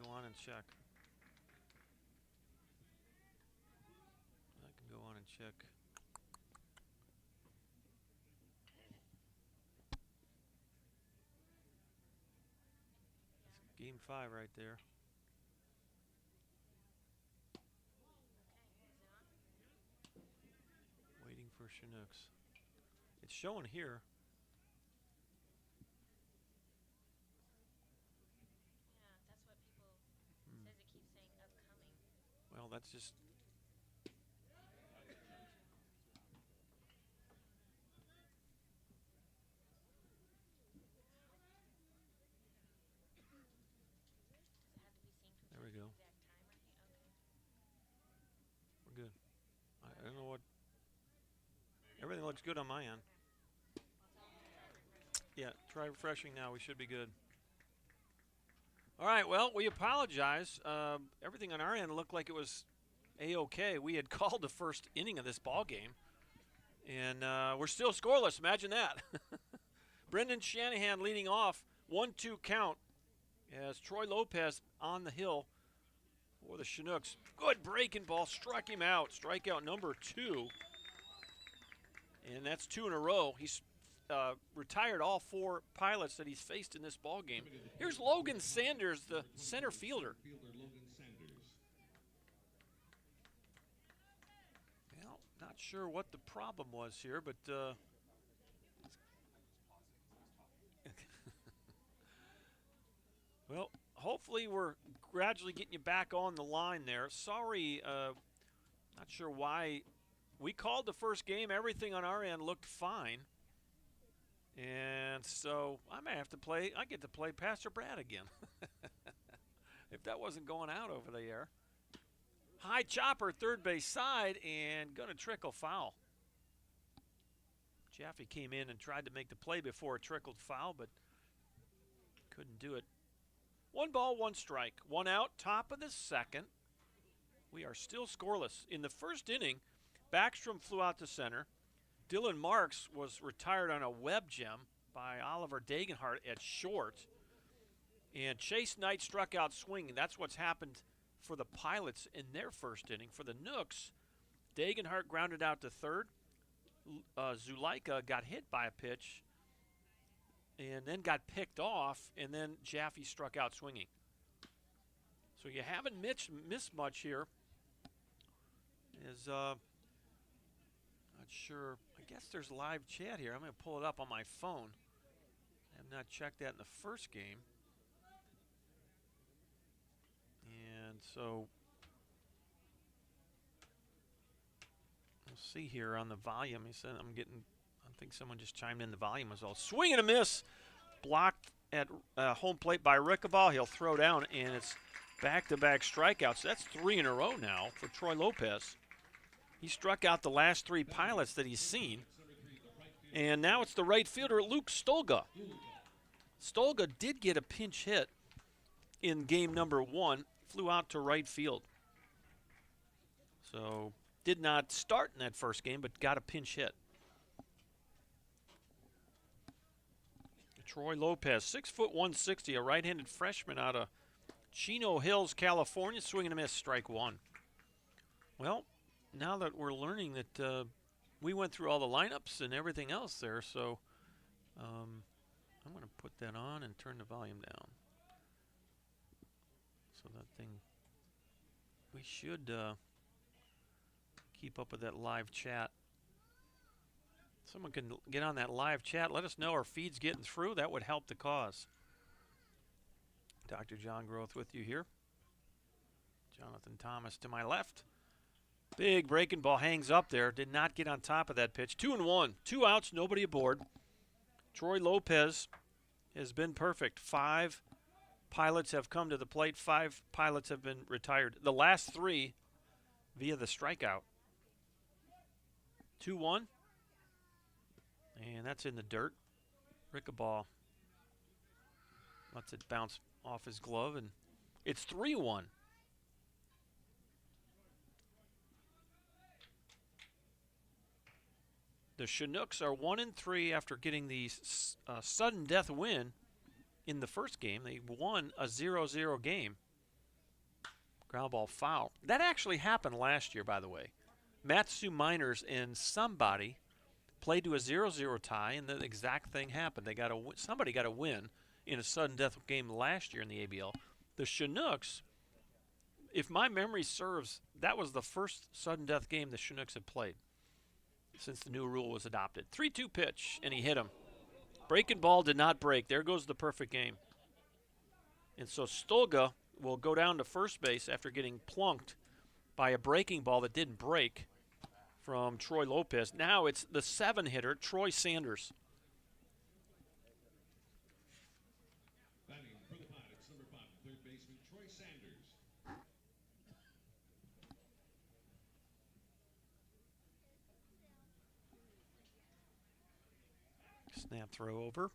go on and check. I can go on and check. That's game 5 right there. Waiting for Chinooks. It's showing here. Well, that's just... There we go. We're good. I don't know what... Everything looks good on my end. Yeah, try refreshing now. We should be good. All right, well, we apologize. Everything on our end looked like it was A-OK. We had called the first inning of this ball game, and we're still scoreless. Imagine that. Brendan Shanahan leading off, 1-2 count as Troy Lopez on the hill for the Chinooks. Good breaking ball, struck him out. Strikeout number 2, and that's 2 in a row. He's retired all 4 pilots that he's faced in this ball game. Here's Logan Sanders, the center fielder. Well, not sure what the problem was here, but well, hopefully we're gradually getting you back on the line there. Sorry, not sure why. We called the first game. Everything on our end looked fine. And so I may have to play. I get to play Pastor Brad again. If that wasn't going out over the air. High chopper, third base side, and going to trickle foul. Jaffe came in and tried to make the play before it trickled foul, but couldn't do it. 1 ball, 1 strike. 1 out, top of the second. We are still scoreless. In the first inning, Backstrom flew out to center. Dylan Marks was retired on a web gem by Oliver Dagenhart at short. And Chase Knight struck out swinging. That's what's happened for the Pilots in their first inning. For the Nooks, Dagenhart grounded out to third. Zulaika got hit by a pitch and then got picked off, and then Jaffe struck out swinging. So you haven't missed much here. Not sure. I guess there's live chat here. I'm going to pull it up on my phone. I have not checked that in the first game. And so we'll see here on the volume. He said I think someone just chimed in the volume as well. Swing and a miss. Blocked at home plate by Rickleball. He'll throw down, and it's back-to-back strikeouts. That's 3 in a row now for Troy Lopez. He struck out the last 3 Pilots that he's seen. And now it's the right fielder, Luke Stolga. Stolga did get a pinch hit in game number 1. Flew out to right field. So did not start in that first game, but got a pinch hit. Troy Lopez, 6 foot 160, a right-handed freshman out of Chino Hills, California. Swing and a miss, strike 1. Well, now that we're learning that we went through all the lineups and everything else there, so I'm going to put that on and turn the volume down. So that thing, we should keep up with that live chat. Someone can get on that live chat. Let us know our feed's getting through. That would help the cause. Dr. John Groth with you here. Jonathan Thomas to my left. Big breaking ball hangs up there. Did not get on top of that pitch. 2-1. 2 outs, nobody aboard. Troy Lopez has been perfect. 5 Pilots have come to the plate. 5 Pilots have been retired. The last 3 via the strikeout. 2-1. And that's in the dirt. Rickleball lets it bounce off his glove, and it's 3-1. The Chinooks are 1-3 after getting the sudden death win in the first game. They won a 0-0 game. ground ball foul. That actually happened last year, by the way. Matsu Miners and somebody played to a 0-0 tie, and the exact thing happened. Somebody got a win in a sudden death game last year in the ABL. The Chinooks, if my memory serves, that was the first sudden death game the Chinooks had played since the new rule was adopted. 3-2 pitch, and he hit him. Breaking ball did not break. There goes the perfect game. And so Stolga will go down to first base after getting plunked by a breaking ball that didn't break from Troy Lopez. Now it's the 7-hitter, Troy Sanders. Batting for the Pirates, number 5, third baseman Troy Sanders. Snap throw over.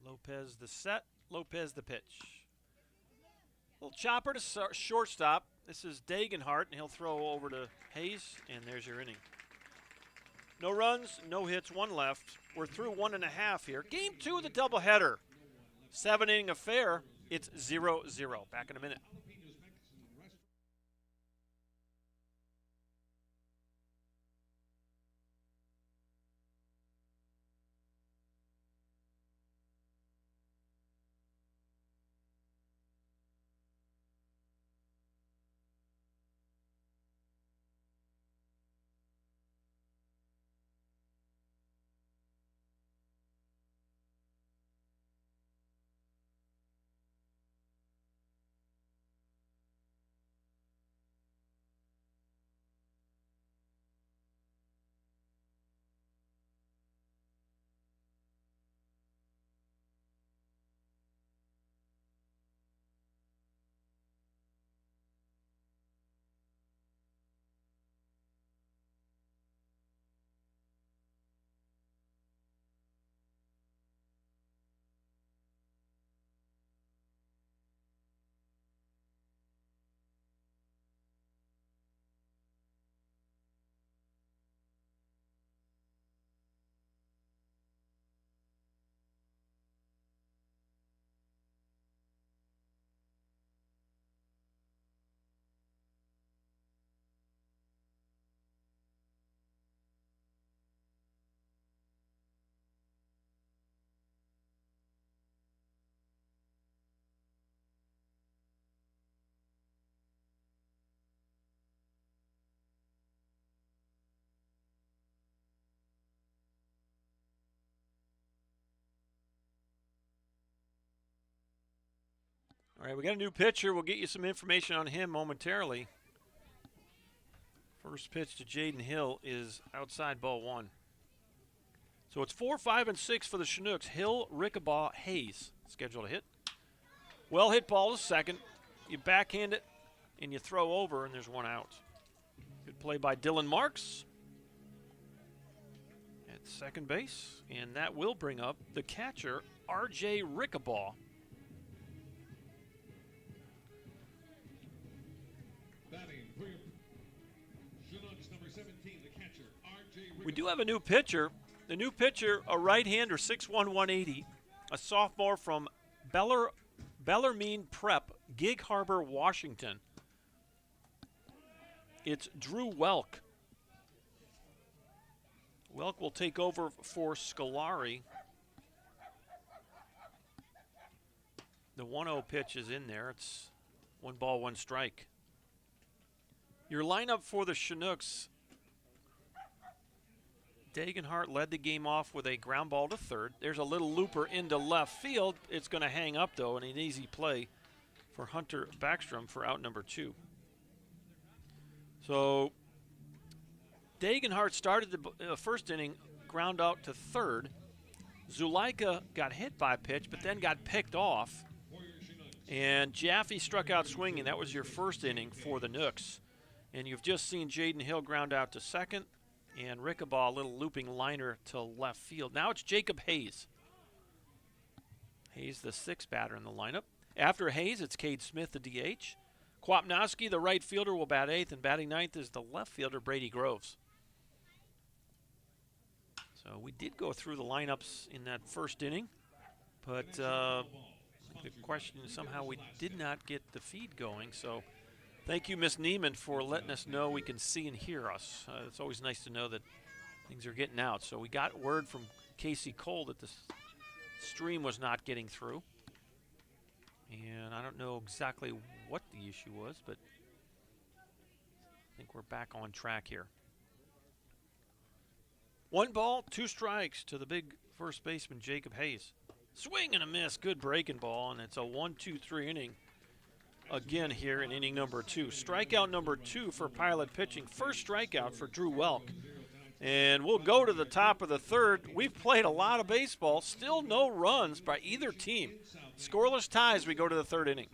Lopez the set, Lopez the pitch. Little chopper to shortstop. This is Dagenhart, and he'll throw over to Hayes, and there's your inning. No runs, no hits, 1 left. We're through 1.5 here. Game 2 of the doubleheader. 7-inning affair. It's 0-0. Back in a minute. All right, we got a new pitcher. We'll get you some information on him momentarily. First pitch to Jaden Hill is outside ball 1. So it's 4, 5, and 6 for the Chinooks. Hill, Rickabaugh, Hayes scheduled to hit. Well hit ball to second. You backhand it, and you throw over, and there's 1 out. Good play by Dylan Marks at second base, and that will bring up the catcher, R.J. Rickabaugh. We do have a new pitcher. The new pitcher, a right-hander, 6'1", 180, a sophomore from Bellarmine Prep, Gig Harbor, Washington. It's Drew Welk. Welk will take over for Scolari. The 1-0 pitch is in there. It's 1 ball, 1 strike. Your lineup for the Chinooks. Dagenhart led the game off with a ground ball to third. There's a little looper into left field. It's going to hang up, though, and an easy play for Hunter Backstrom for out number 2. So Dagenhart started the first inning, ground out to third. Zuleika got hit by a pitch, but then got picked off. And Jaffe struck out swinging. That was your first inning for the Nooks. And you've just seen Jaden Hill ground out to second. And Rickabaugh, a little looping liner to left field. Now it's Jacob Hayes. Hayes, the 6th batter in the lineup. After Hayes, it's Cade Smith, the DH. Kwapnowski, the right fielder, will bat 8th, and batting 9th is the left fielder, Brady Groves. So we did go through the lineups in that first inning, but the question is somehow we did not get the feed going. So thank you, Miss Neiman, for letting us know we can see and hear us. It's always nice to know that things are getting out. So we got word from Casey Cole that the stream was not getting through. And I don't know exactly what the issue was, but I think we're back on track here. 1 ball, 2 strikes to the big first baseman, Jacob Hayes. Swing and a miss, good breaking ball, and it's a 1-2-3 inning again here in inning number 2. Strikeout number 2 for Pilot pitching. First strikeout for Drew Welk. And we'll go to the top of the 3rd. We've played a lot of baseball. Still no runs by either team. Scoreless ties, we go to the 3rd inning.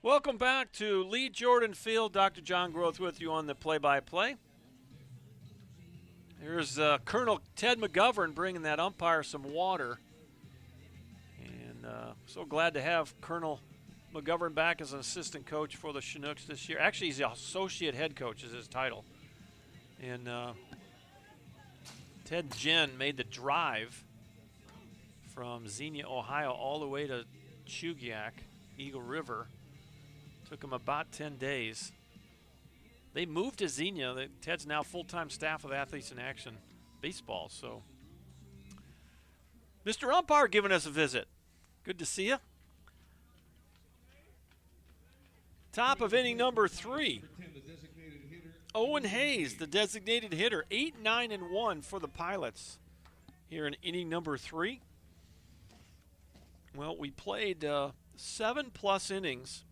Welcome back to Lee Jordan Field. Dr. John Groth with you on the play-by-play. Here's Colonel Ted McGovern bringing that umpire some water. And so glad to have Colonel McGovern back as an assistant coach for the Chinooks this year. Actually, he's the associate head coach is his title. And Ted Jen made the drive from Xenia, Ohio, all the way to Chugiak, Eagle River. Took him about 10 days. They moved to Xenia. Ted's now full-time staff of Athletes in Action Baseball. So, Mr. Umpire giving us a visit. Good to see you. Top of inning number 3. Owen Hayes, the designated hitter. 8-9-1 for the Pilots here in inning number 3. Well, we played 7+ innings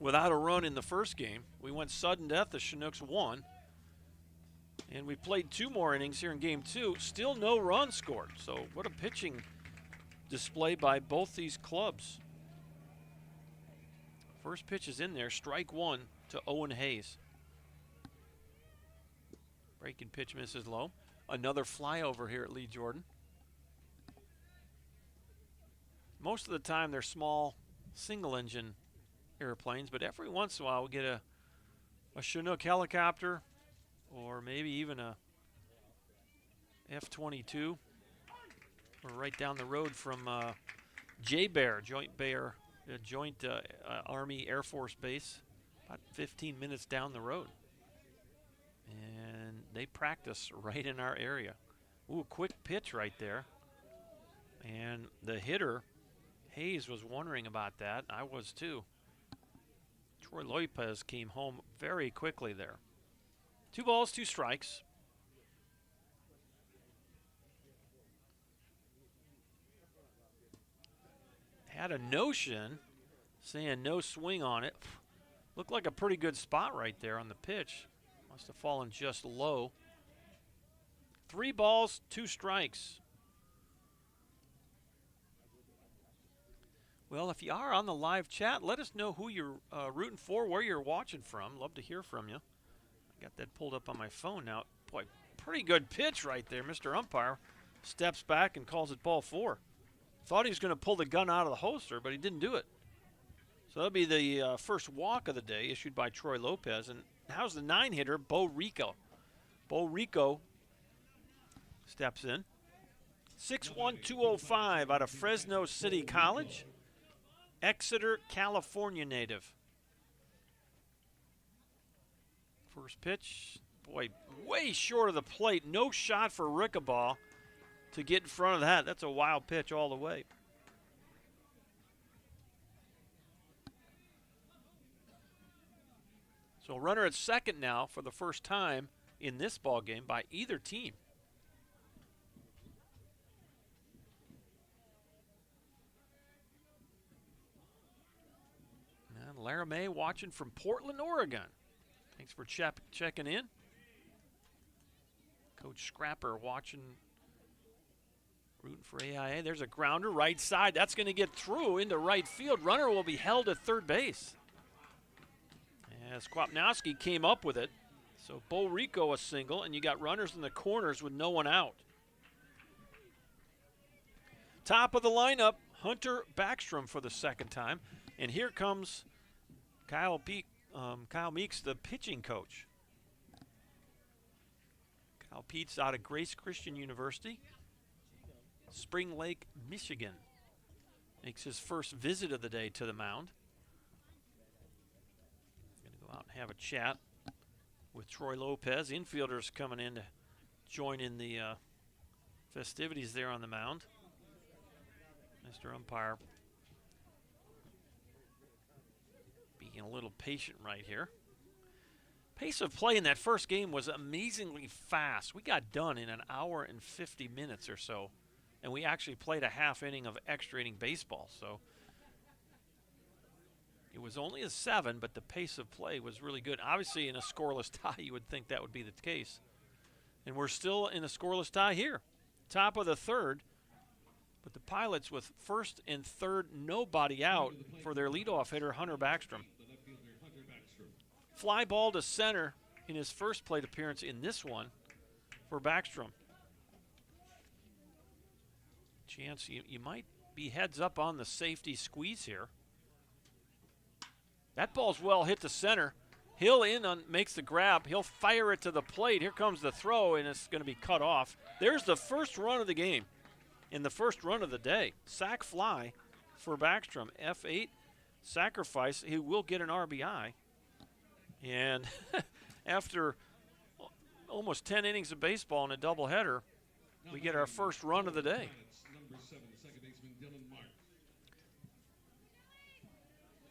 without a run in the first game. We went sudden death. The Chinooks won. And we played 2 more innings here in game 2. Still no runs scored. So what a pitching display by both these clubs. First pitch is in there. Strike 1 to Owen Hayes. Breaking pitch misses low. Another flyover here at Lee Jordan. Most of the time they're small single engine airplanes, but every once in a while we get a Chinook helicopter or maybe even a F-22. We're right down the road from J-Bear, Joint Army Air Force Base, about 15 minutes down the road. And they practice right in our area. Ooh, quick pitch right there. And the hitter, Hayes, was wondering about that. I was too. Troy Lopez came home very quickly there. 2 balls, 2 strikes. Had a notion saying no swing on it. Looked like a pretty good spot right there on the pitch. Must have fallen just low. 3 balls, 2 strikes. Well, if you are on the live chat, let us know who you're rooting for, where you're watching from. Love to hear from you. I got that pulled up on my phone now. Boy, pretty good pitch right there. Mr. Umpire steps back and calls it ball 4. Thought he was going to pull the gun out of the holster, but he didn't do it. So that'll be the first walk of the day issued by Troy Lopez. And how's the 9-hitter, Bo Rico? Bo Rico steps in. 6'1", 205 out of Fresno City College. Exeter, California native. First pitch, boy, way short of the plate. No shot for Rickaball. to get in front of that. That's a wild pitch all the way. So runner at second now for the first time in this ball game by either team. And Laramie watching from Portland, Oregon. Thanks for checking in. Coach Scrapper watching, rooting for AIA. There's a grounder, right side. That's going to get through into right field. Runner will be held at third base. As Kwapnowski came up with it. So Bo Rico a single, and you got runners in the corners with no one out. Top of the lineup, Hunter Backstrom for the second time. And here comes Kyle Meeks, the pitching coach. Kyle Pete's out of Grace Christian University, Spring Lake, Michigan. Makes his first visit of the day to the mound. Going to go out and have a chat with Troy Lopez. Infielders coming in to join in the festivities there on the mound. Mr. Umpire being a little patient right here. Pace of play in that first game was amazingly fast. We got done in an hour and 50 minutes or so, and we actually played a half inning of extra inning baseball. So it was only a 7, but the pace of play was really good. Obviously, in a scoreless tie, you would think that would be the case. And we're still in a scoreless tie here. Top of the third, but the Pilots with first and third, nobody out for their leadoff hitter, Hunter Backstrom. Fly ball to center in his first plate appearance in this one for Backstrom. Chance you might be heads up on the safety squeeze here. That ball's well hit to center. Hill makes the grab. He'll fire it to the plate. Here comes the throw, and it's going to be cut off. There's the first run of the game and the first run of the day. Sac fly for Backstrom. F8 sacrifice. He will get an RBI. And after almost 10 innings of baseball in a doubleheader, we get our first run of the day.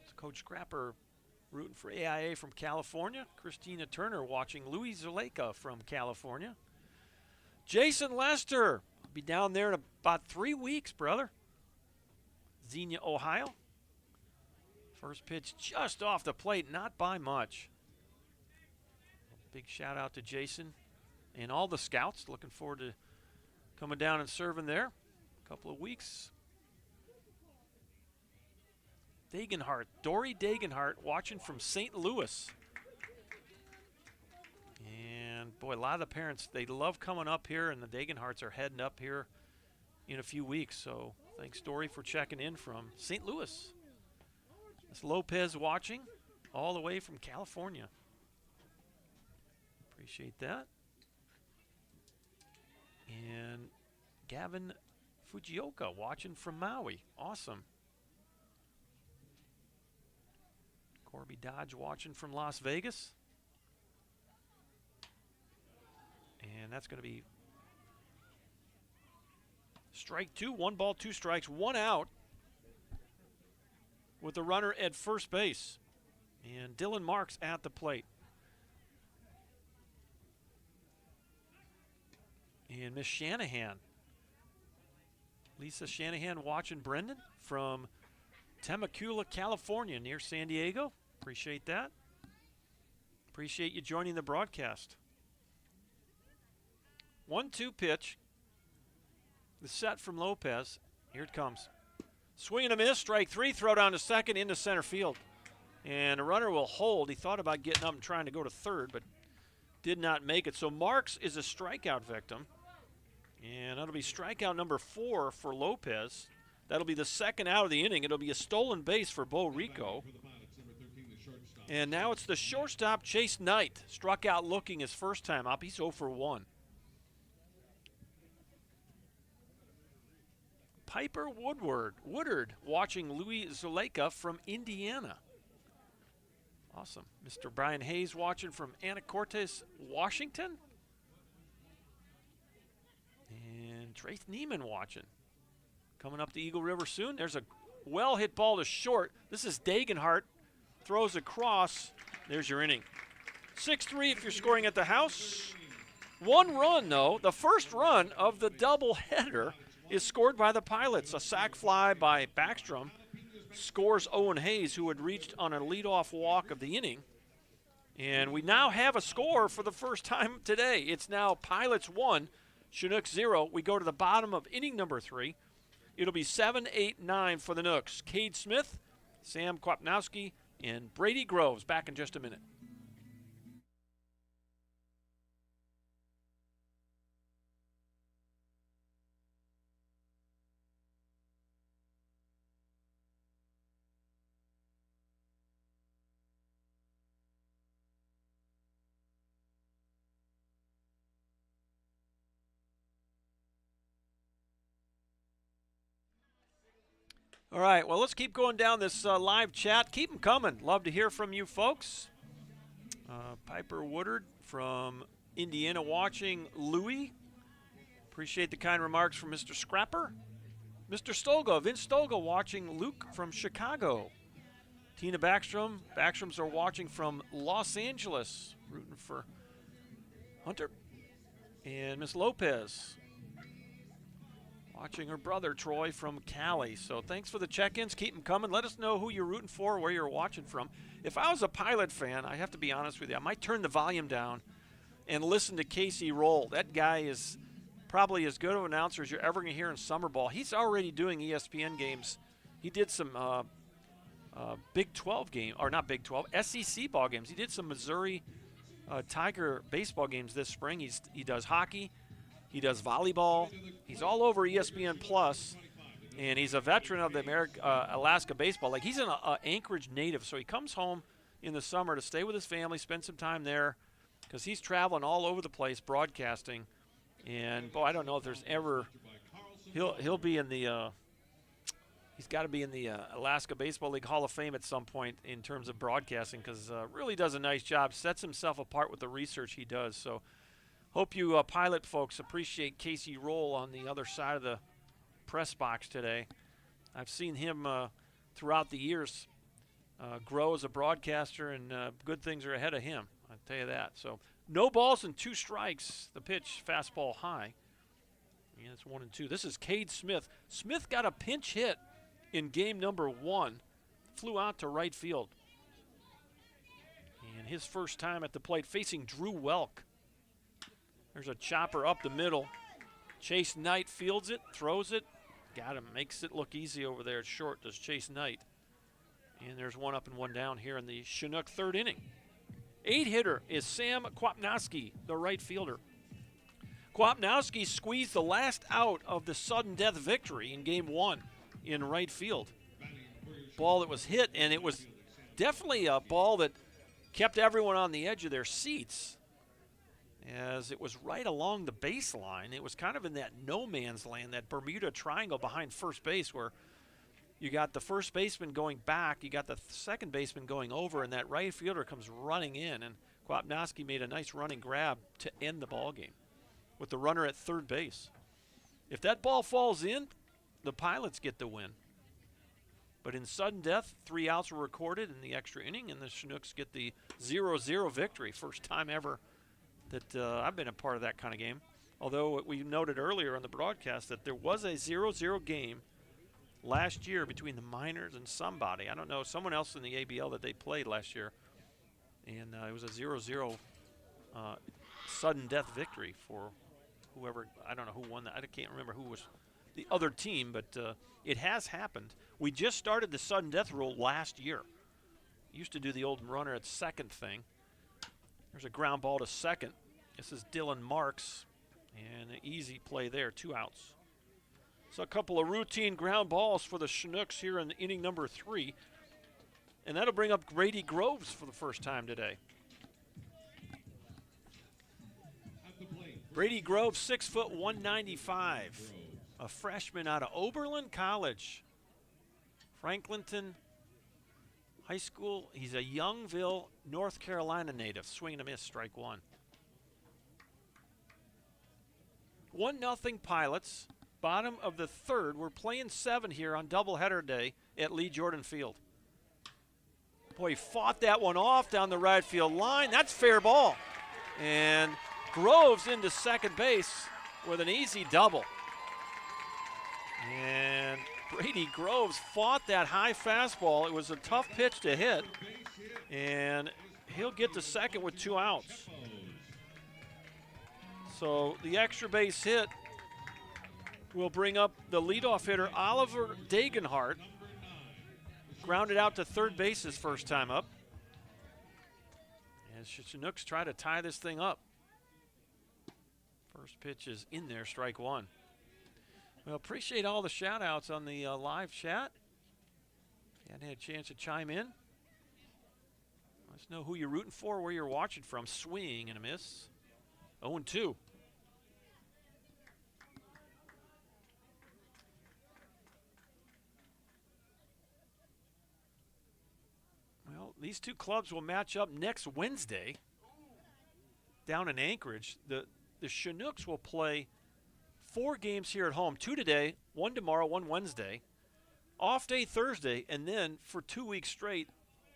It's Coach Scrapper rooting for AIA from California. Christina Turner watching Louis Zuleika from California. Jason Lester will be down there in about 3 weeks, brother. Xenia, Ohio. First pitch just off the plate, not by much. Big shout out to Jason and all the scouts. Looking forward to coming down and serving there. A couple of weeks. Dagenhart, Dory Dagenhart watching from St. Louis. And boy, a lot of the parents, they love coming up here, and the Dagenharts are heading up here in a few weeks. So thanks, Dory, for checking in from St. Louis. That's Lopez watching all the way from California. Appreciate that. And Gavin Fujioka watching from Maui. Awesome. Corby Dodge watching from Las Vegas. And that's going to be strike 2. 1 ball, 2 strikes, 1 out with the runner at first base. And Dylan Marks at the plate. And Miss Shanahan. Lisa Shanahan watching Brendan from Temecula, California, near San Diego. Appreciate that. Appreciate you joining the broadcast. 1-2 pitch. The set from Lopez. Here it comes. Swing and a miss. Strike 3. Throw down to second into center field. And a runner will hold. He thought about getting up and trying to go to third, but did not make it. So Marks is a strikeout victim. And that'll be strikeout number 4 for Lopez. That'll be the second out of the inning. It'll be a stolen base for Bo Rico. And now it's the shortstop, Chase Knight. Struck out looking his first time up. He's 0 for 1. Piper Woodard watching Louis Zuleika from Indiana. Awesome. Mr. Brian Hayes watching from Anacortes, Washington. And Trace Neiman watching. Coming up the Eagle River soon. There's a well-hit ball to short. This is Dagenhart. Throws across. There's your inning. 6-3 if you're scoring at the house. 1 run, though. The first run of the doubleheader is scored by the Pilots. A sac fly by Backstrom scores Owen Hayes, who had reached on a leadoff walk of the inning. And we now have a score for the first time today. It's now Pilots 1, Chinooks 0. We go to the bottom of inning number 3. It'll be 7-8-9 for the Nooks. Cade Smith, Sam Kwapnowski, and Brady Groves back in just a minute. All right, well, let's keep going down this live chat. Keep them coming. Love to hear from you folks. Piper Woodard from Indiana watching Louis. Appreciate the kind remarks from Mr. Scrapper. Mr. Stolga, Vince Stolga watching Luke from Chicago. Tina Backstrom. Backstroms are watching from Los Angeles, rooting for Hunter. And Miss Lopez watching her brother, Troy, from Cali. So thanks for the check-ins. Keep them coming. Let us know who you're rooting for, where you're watching from. If I was a Pilot fan, I have to be honest with you, I might turn the volume down and listen to Casey Roll. That guy is probably as good of an announcer as you're ever going to hear in summer ball. He's already doing ESPN games. He did some Big 12 game, or not Big 12, SEC ball games. He did some Missouri Tiger baseball games this spring. He does hockey. He does volleyball. He's all over ESPN Plus, and he's a veteran of the Alaska Baseball League. He's an Anchorage native, so he comes home in the summer to stay with his family, spend some time there, because he's traveling all over the place broadcasting. And boy, I don't know if there's ever he'll be in the he's got to be in the Alaska Baseball League Hall of Fame at some point in terms of broadcasting, because really does a nice job, sets himself apart with the research he does. So hope you Pilot folks appreciate Casey Roll on the other side of the press box today. I've seen him throughout the years grow as a broadcaster, and good things are ahead of him, I'll tell you that. So no balls and 2 strikes. The pitch, fastball high. Yeah, it's 1-2. This is Cade Smith. Smith got a pinch hit in game number 1. Flew out to right field. And his first time at the plate facing Drew Welk. There's a chopper up the middle. Chase Knight fields it, throws it. Got him, makes it look easy over there at short, does Chase Knight. And there's 1 up and 1 down here in the Chinook 3rd inning. 8-hitter is Sam Kwapnowski, the right fielder. Kwapnowski squeezed the last out of the sudden death victory in game 1 in right field. Ball that was hit, and it was definitely a ball that kept everyone on the edge of their seats, as it was right along the baseline. It was kind of in that no man's land, that Bermuda Triangle behind first base, where you got the first baseman going back, you got the second baseman going over, and that right fielder comes running in, and Kwapnowski made a nice running grab to end the ball game with the runner at third base. If that ball falls in, the Pilots get the win. But in sudden death, 3 outs were recorded in the extra inning, and the Chinooks get the 0-0 victory. First time ever that I've been a part of that kind of game. Although we noted earlier on the broadcast that there was a 0-0 game last year between the Miners and somebody. I don't know, someone else in the ABL that they played last year. And it was a 0-0 sudden death victory for whoever. I don't know who won that. I can't remember who was the other team, but it has happened. We just started the sudden death rule last year. Used to do the old runner at second thing. There's a ground ball to second. This is Dylan Marks, and an easy play there, 2 outs. So a couple of routine ground balls for the Chinooks here in inning number 3. And that'll bring up Brady Groves for the first time today. Brady Groves, 6 foot 195. A freshman out of Oberlin College. Franklinton High School. He's a Youngville, North Carolina native. Swing and a miss, strike 1. 1-0 Pilots. Bottom of the third. We're playing 7 here on doubleheader day at Lee Jordan Field. Boy, he fought that one off down the right field line. That's fair ball. And Groves into second base with an easy double. And Brady Groves fought that high fastball. It was a tough pitch to hit. And he'll get to second with 2 outs. So the extra base hit will bring up the leadoff hitter, Oliver Dagenhart. Grounded out to third base his first time up. And Chinooks try to tie this thing up. First pitch is in there, strike 1. Well, appreciate all the shout-outs on the live chat. If you hadn't had a chance to chime in, let us know who you're rooting for, where you're watching from. Swing and a miss. 0-2. Well, these two clubs will match up next Wednesday down in Anchorage. The Chinooks will play 4 games here at home, 2 today, 1 tomorrow, 1 Wednesday. Off day Thursday, and then for 2 weeks straight,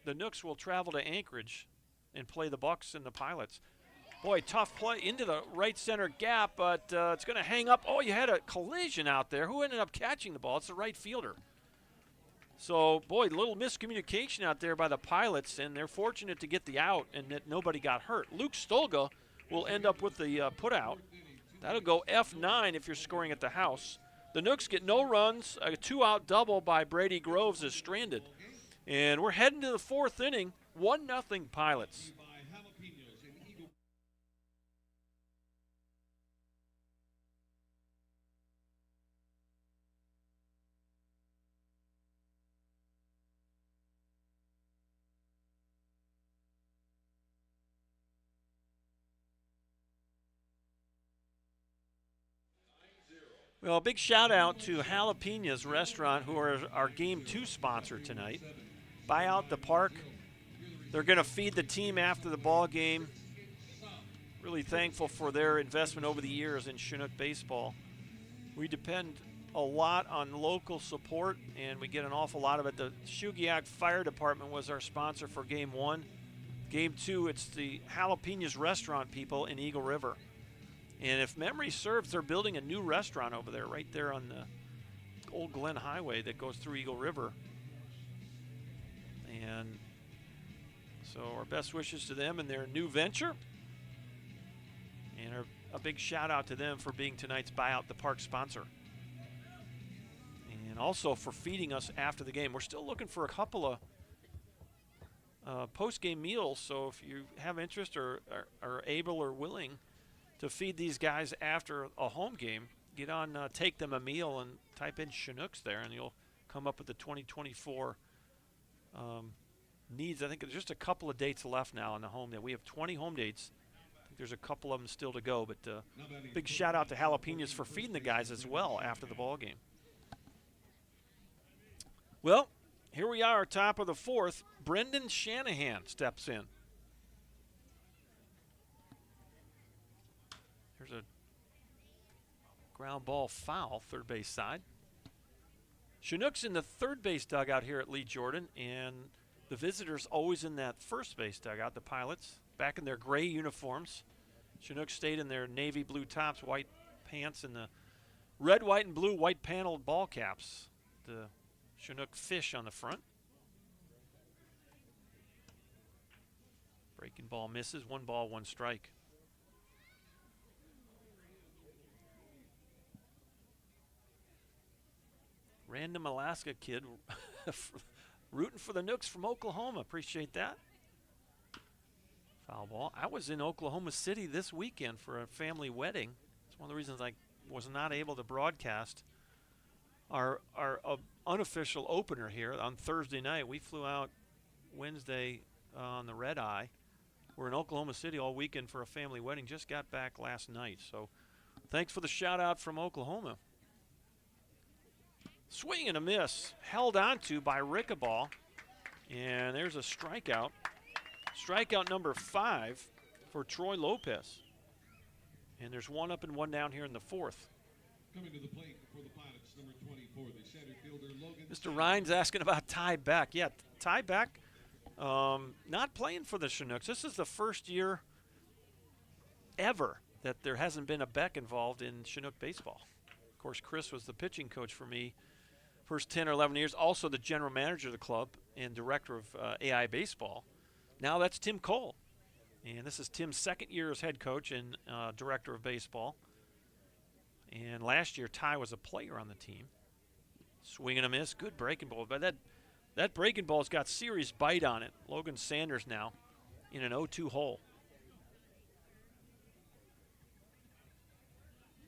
the Nooks will travel to Anchorage and play the Bucks and the Pilots. Boy, tough play into the right center gap, but it's going to hang up. Oh, you had a collision out there. Who ended up catching the ball? It's the right fielder. So, boy, little miscommunication out there by the Pilots, and they're fortunate to get the out and that nobody got hurt. Luke Stolga will end up with the putout. That'll go F9 if you're scoring at the house. The Nooks get no runs. A 2-out double by Brady Groves is stranded. And we're heading to the 4th inning, 1-0 Pilots. Well, a big shout out to Jalapenos Restaurant, who are our Game 2 sponsor tonight. Buy out the park. They're going to feed the team after the ball game. Really thankful for their investment over the years in Chinook baseball. We depend a lot on local support, and we get an awful lot of it. The Shugiak Fire Department was our sponsor for Game 1. Game 2, it's the Jalapenos Restaurant people in Eagle River. And if memory serves, they're building a new restaurant over there, right there on the Old Glen Highway that goes through Eagle River. And so our best wishes to them and their new venture. And a big shout out to them for being tonight's Buy Out the Park sponsor. And also for feeding us after the game. We're still looking for a couple of post-game meals, so if you have interest or are able or willing to feed these guys after a home game, get on Take Them a Meal and type in Chinooks there, and you'll come up with the 2024 needs. I think there's just a couple of dates left now on the home day. We have 20 home dates. I think there's a couple of them still to go, but big shout out to Jalapenos for feeding the guys as well after the ball game. Well, here we are, top of the 4th. Brendan Shanahan steps in. There's a ground ball foul, third base side. Chinooks in the third base dugout here at Lee Jordan, and the visitors always in that first base dugout, the Pilots, back in their gray uniforms. Chinooks stayed in their navy blue tops, white pants, and the red, white, and blue white paneled ball caps. The Chinook fish on the front. Breaking ball misses, 1 ball, 1 strike. Random Alaska kid rooting for the Nooks from Oklahoma. Appreciate that. Foul ball. I was in Oklahoma City this weekend for a family wedding. It's one of the reasons I was not able to broadcast our unofficial opener here on Thursday night. We flew out Wednesday on the red eye. We're in Oklahoma City all weekend for a family wedding. Just got back last night. So thanks for the shout out from Oklahoma. Swing and a miss, held onto by Rickaball, and there's a strikeout. Strikeout number 5 for Troy Lopez. And there's one up and one down here in the fourth. Coming to the plate for the Pilots, number 24, the center fielder, Logan. Mr. Ryan's asking about Ty Beck. Yeah, Ty Beck not playing for the Chinooks. This is the first year ever that there hasn't been a Beck involved in Chinook baseball. Of course, Chris was the pitching coach for me first 10 or 11 years, also the general manager of the club and director of AI baseball. Now that's Tim Cole. And this is Tim's second year as head coach and director of baseball. And last year, Ty was a player on the team. Swing and a miss. Good breaking ball. But that breaking ball's got serious bite on it. Logan Sanders now in an 0-2 hole.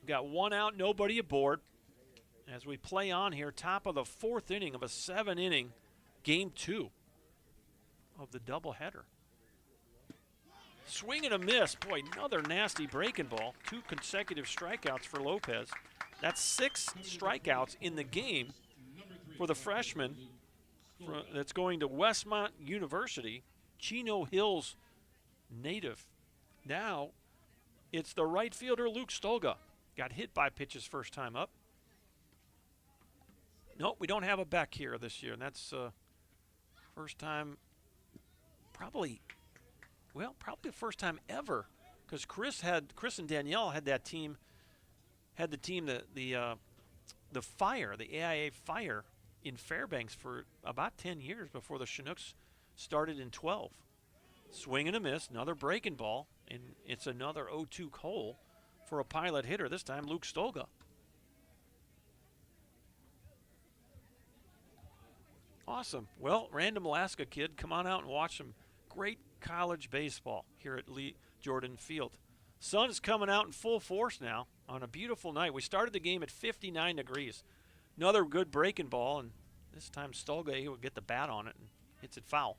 Got one out, nobody aboard. As we play on here, top of the fourth inning of a 7-inning game 2 of the doubleheader. Swing and a miss. Boy, another nasty breaking ball. 2 consecutive strikeouts for Lopez. That's 6 strikeouts in the game for the freshman that's going to Westmont University, Chino Hills native. Now it's the right fielder, Luke Stolga. Got hit by pitches first time up. Nope, we don't have a Beck here this year, and that's first time probably the first time ever, because Chris and Danielle had the team, the Fire, the AIA Fire in Fairbanks for about 10 years before the Chinooks started in 12. Swing and a miss, another breaking ball, and it's another 0-2 hole for a Pilot hitter, this time Luke Stolga. Awesome. Well, random Alaska kid, come on out and watch some great college baseball here at Lee Jordan Field. Sun is coming out in full force now on a beautiful night. We started the game at 59 degrees. Another good breaking ball, and this time Stolga will get the bat on it and hits it foul.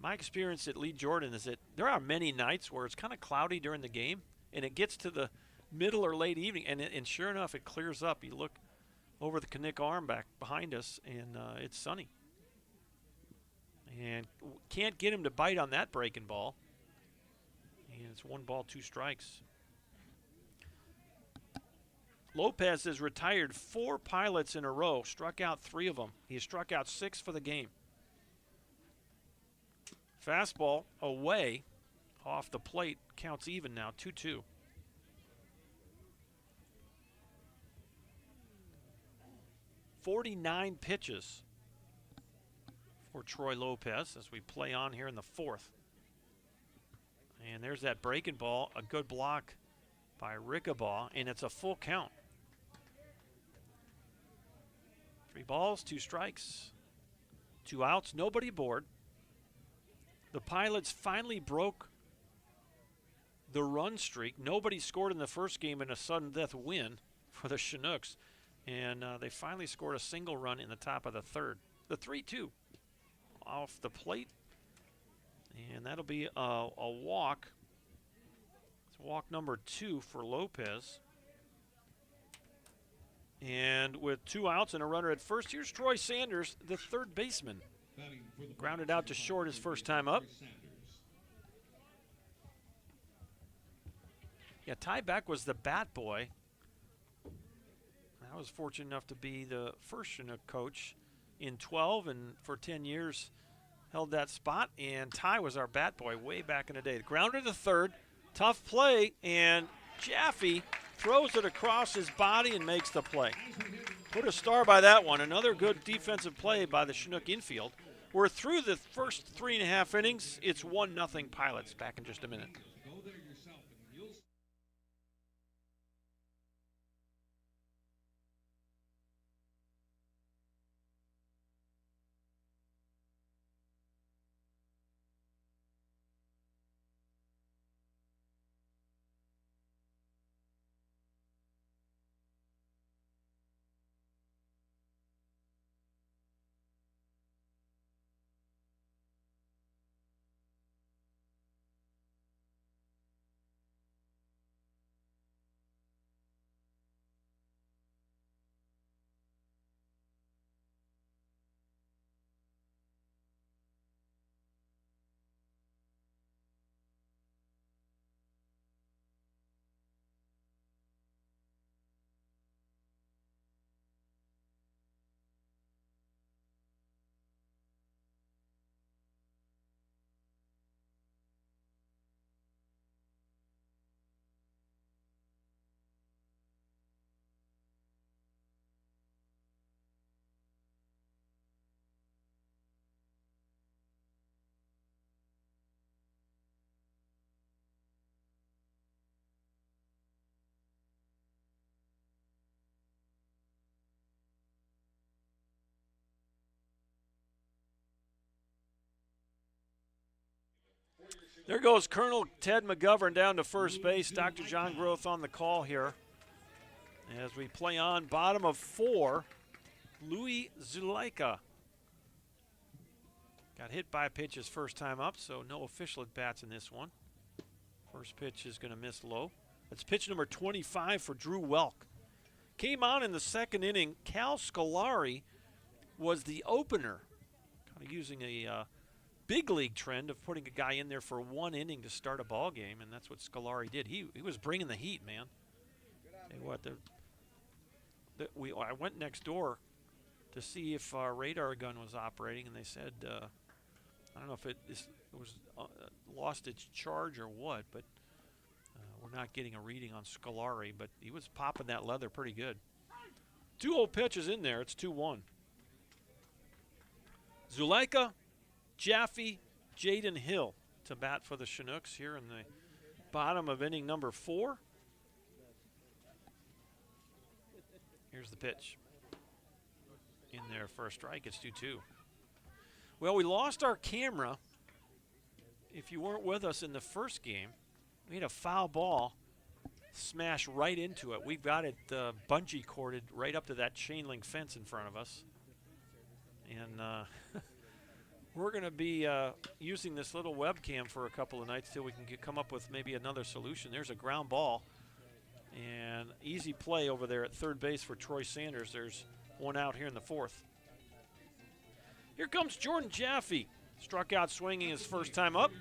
My experience at Lee Jordan is that there are many nights where it's kind of cloudy during the game, and it gets to the middle or late evening, and sure enough, it clears up. You look over the Canick arm back behind us, and it's sunny. And can't get him to bite on that breaking ball. And it's 1 ball, 2 strikes. Lopez has retired 4 Pilots in a row, struck out 3 of them. He has struck out 6 for the game. Fastball away off the plate, counts even now, 2-2. "49 pitches for Troy Lopez as we play on here in the fourth. And there's that breaking ball, a good block by Rickabaugh, and it's a full count. 3 balls, 2 strikes, 2 outs, nobody aboard. The Pilots finally broke the run streak. Nobody scored in the first game in a sudden death win for the Chinooks. And they finally scored a single run in the top of the third. The 3-2 off the plate. And that'll be a walk. It's walk number 2 for Lopez. And with 2 outs and a runner at first, here's Troy Sanders, the third baseman. Grounded out to short his first time up. Yeah, Ty Beck was the bat boy. I was fortunate enough to be the first Chinook coach in 12, and for 10 years held that spot. And Ty was our bat boy way back in the day. Grounded to third, tough play, and Jaffe throws it across his body and makes the play. Put a star by that one. Another good defensive play by the Chinook infield. We're through the first 3.5 innings. It's 1-0 Pilots. Back in just a minute. There goes Colonel Ted McGovern down to first base. Dr. John Groth on the call here. As we play on, bottom of 4, Louis Zuleika. Got hit by a pitch his first time up, so no official at-bats in this one. First pitch is going to miss low. That's pitch number 25 for Drew Welk. Came on in the second inning. Cal Scolari was the opener, kind of using a big league trend of putting a guy in there for one inning to start a ball game, and that's what Scolari did. He was bringing the heat, man. Hey, what I went next door to see if our radar gun was operating, and they said I don't know if it was lost its charge or what, but we're not getting a reading on Scolari, but he was popping that leather pretty good. 2-0 pitches in there. It's 2-1. Zuleika, Jaffe, Jaden Hill to bat for the Chinooks here in the bottom of inning number 4. Here's the pitch. In there for a strike. It's 2-2. Well, we lost our camera. If you weren't with us in the first game, we had a foul ball smash right into it. We've got it bungee corded right up to that chain link fence in front of us. And we're going to be using this little webcam for a couple of nights till we can come up with maybe another solution. There's a ground ball. And easy play over there at third base for Troy Sanders. There's one out here in the 4th. Here comes Jordan Jaffe. Struck out swinging his first time up.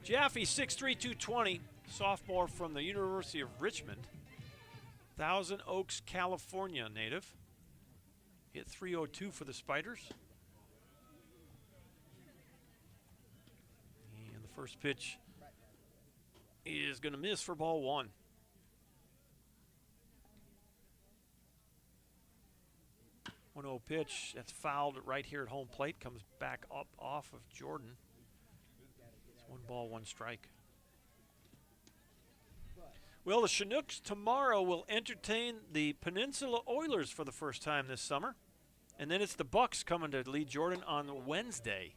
Jaffe, 6'3", 220, sophomore from the University of Richmond. Thousand Oaks, California native. Hit .302 for the Spiders. And the first pitch is going to miss for ball 1. 1-0 pitch. That's fouled right here at home plate. Comes back up off of Jordan. It's 1 ball, 1 strike. Well, the Chinooks tomorrow will entertain the Peninsula Oilers for the first time this summer. And then it's the Bucks coming to Lee Jordan on Wednesday.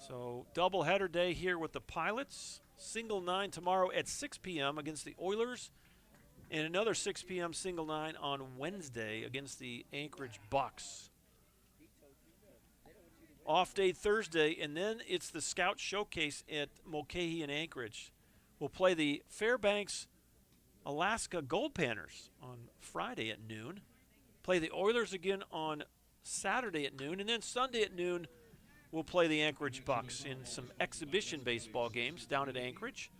So doubleheader day here with the Pilots. Single 9 tomorrow at 6 p.m. against the Oilers. And another 6 p.m. single 9 on Wednesday against the Anchorage Bucks. Off day Thursday, and then it's the Scout Showcase at Mulcahy and Anchorage. We'll play the Fairbanks, Alaska Gold Panthers on Friday at noon. Play the Oilers again on Saturday at noon, and then Sunday at noon we'll play the Anchorage Bucks in some exhibition baseball games down at Anchorage.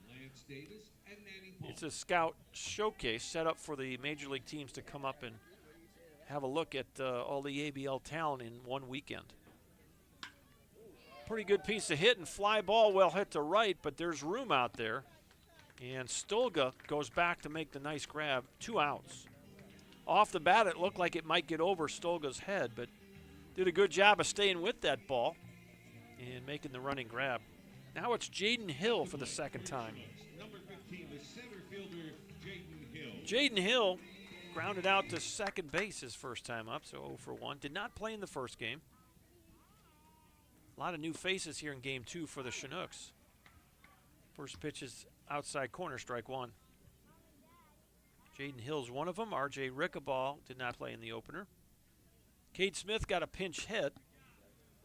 It's a Scout Showcase set up for the Major League teams to come up and have a look at all the ABL talent in one weekend. Pretty good piece of hit and fly ball, well hit to right, but there's room out there. And Stolga goes back to make the nice grab. 2 outs. Off the bat, it looked like it might get over Stolga's head, but did a good job of staying with that ball and making the running grab. Now it's Jaden Hill for the second time. Number 15, the center fielder, Jaden Hill. Jaden Hill grounded out to second base his first time up, so 0 for 1. Did not play in the first game. A lot of new faces here in game 2 for the Chinooks. First pitch is outside corner, strike 1. Jaden Hill's one of them. R.J. Rickaball did not play in the opener. Cade Smith got a pinch hit,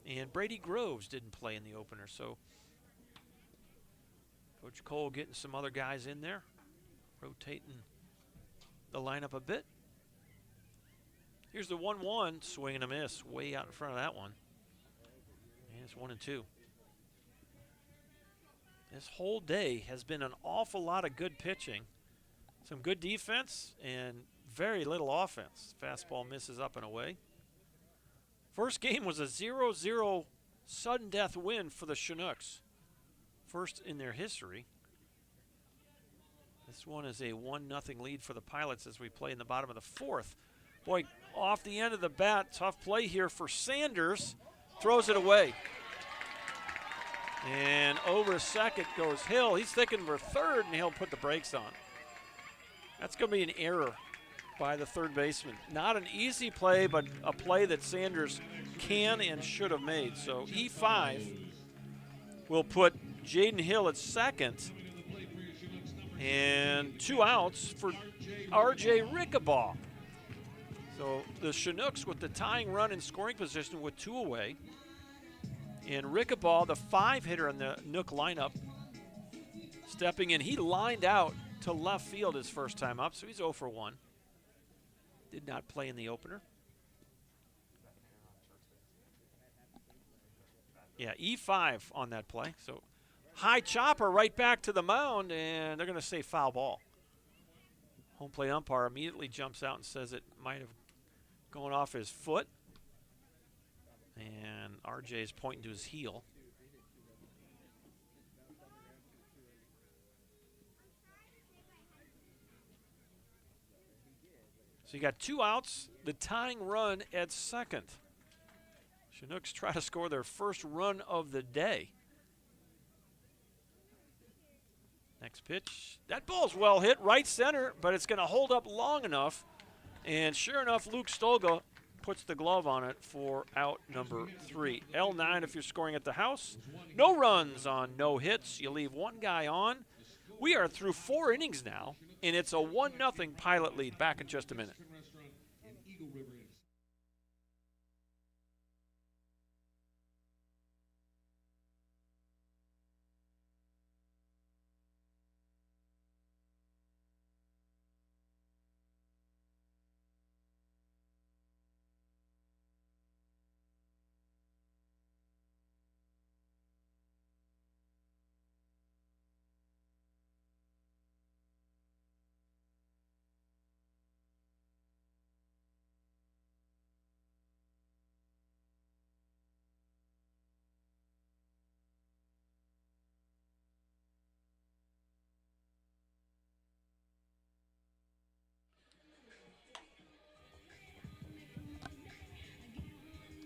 and Brady Groves didn't play in the opener. So Coach Cole getting some other guys in there, rotating the lineup a bit. Here's the 1-1, swing and a miss, way out in front of that one. And it's 1-2. This whole day has been an awful lot of good pitching. Some good defense and very little offense. Fastball misses up and away. First game was a 0-0 sudden death win for the Chinooks. First in their history. This one is a 1-0 lead for the Pilots as we play in the bottom of the 4th. Boy, off the end of the bat, tough play here for Sanders. Throws it away. And over second goes Hill. He's thinking for third, and he'll put the brakes on. That's going to be an error by the third baseman. Not an easy play, but a play that Sanders can and should have made. So E5 will put Jaden Hill at second. And 2 outs for R.J. Rickabaugh. So the Chinooks with the tying run in scoring position with 2 away. And Rickabaugh, the 5-hitter in the Nook lineup, stepping in. He lined out to left field his first time up, so he's 0 for 1. Did not play in the opener. Yeah, E5 on that play. So high chopper right back to the mound, and they're going to say foul ball. Home plate umpire immediately jumps out and says it might have gone off his foot. And RJ is pointing to his heel. So you got 2 outs, the tying run at second. Chinooks try to score their first run of the day. Next pitch. That ball's well hit, right center, but it's going to hold up long enough. And sure enough, Luke Stolga puts the glove on it for out number 3. L9 if you're scoring at the house. No runs on no hits. You leave 1 guy on. We are through 4 innings now, and it's a 1-0 Pilot lead. Back in just a minute.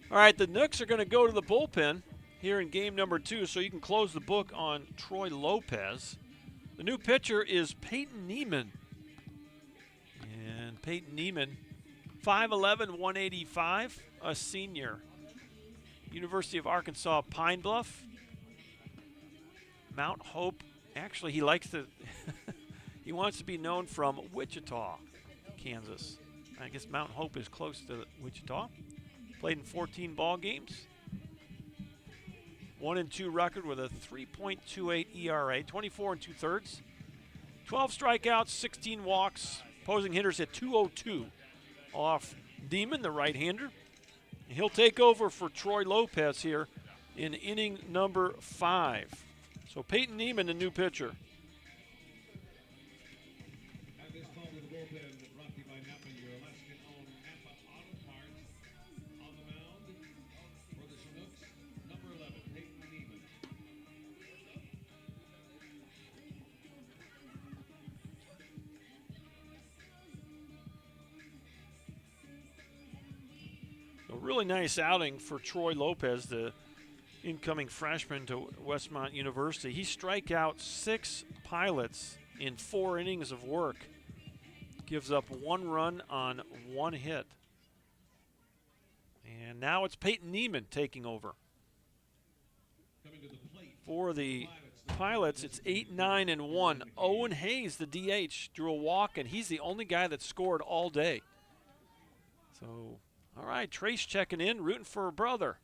All right, the Nooks are going to go to the bullpen here in game number 2, so you can close the book on Troy Lopez. The new pitcher is Peyton Neiman. And Peyton Neiman, 5'11", 185, a senior. University of Arkansas, Pine Bluff. Mount Hope, actually he likes to, he wants to be known from Wichita, Kansas. I guess Mount Hope is close to Wichita. Played in 14 ball games. 1-2 record with a 3.28 ERA, 24 2/3. 12 strikeouts, 16 walks. Opposing hitters at 202 off Demon, the right-hander. He'll take over for Troy Lopez here in inning number 5. So Peyton Neiman, the new pitcher. At this call to the bullpen, brought to you by Napa, your Alaskan-owned Napa Auto Parts. On the mound for the Chinooks, number 11, Peyton Neiman. A really nice outing for Troy Lopez, the incoming freshman to Westmont University. He strike out 6 Pilots in 4 innings of work. Gives up 1 run on 1 hit. And now it's Peyton Neiman taking over. For the Pilots, it's 8-9-1. Owen Hayes, the DH, drew a walk, and he's the only guy that scored all day. So, all right, Trace checking in, rooting for her brother.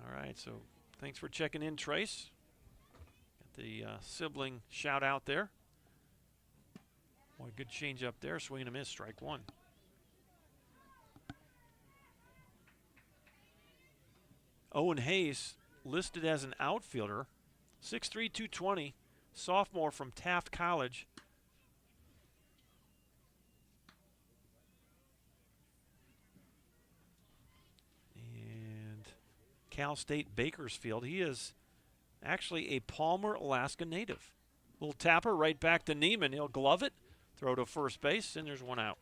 All right, so thanks for checking in, Trace. Got the sibling shout out there. Boy, good change up there. Swing and a miss, strike 1. Owen Hayes listed as an outfielder, 6'3", 220, sophomore from Taft College. And Cal State Bakersfield. He is actually a Palmer, Alaska native. Little tapper right back to Neiman. He'll glove it, throw to first base, and there's 1 out.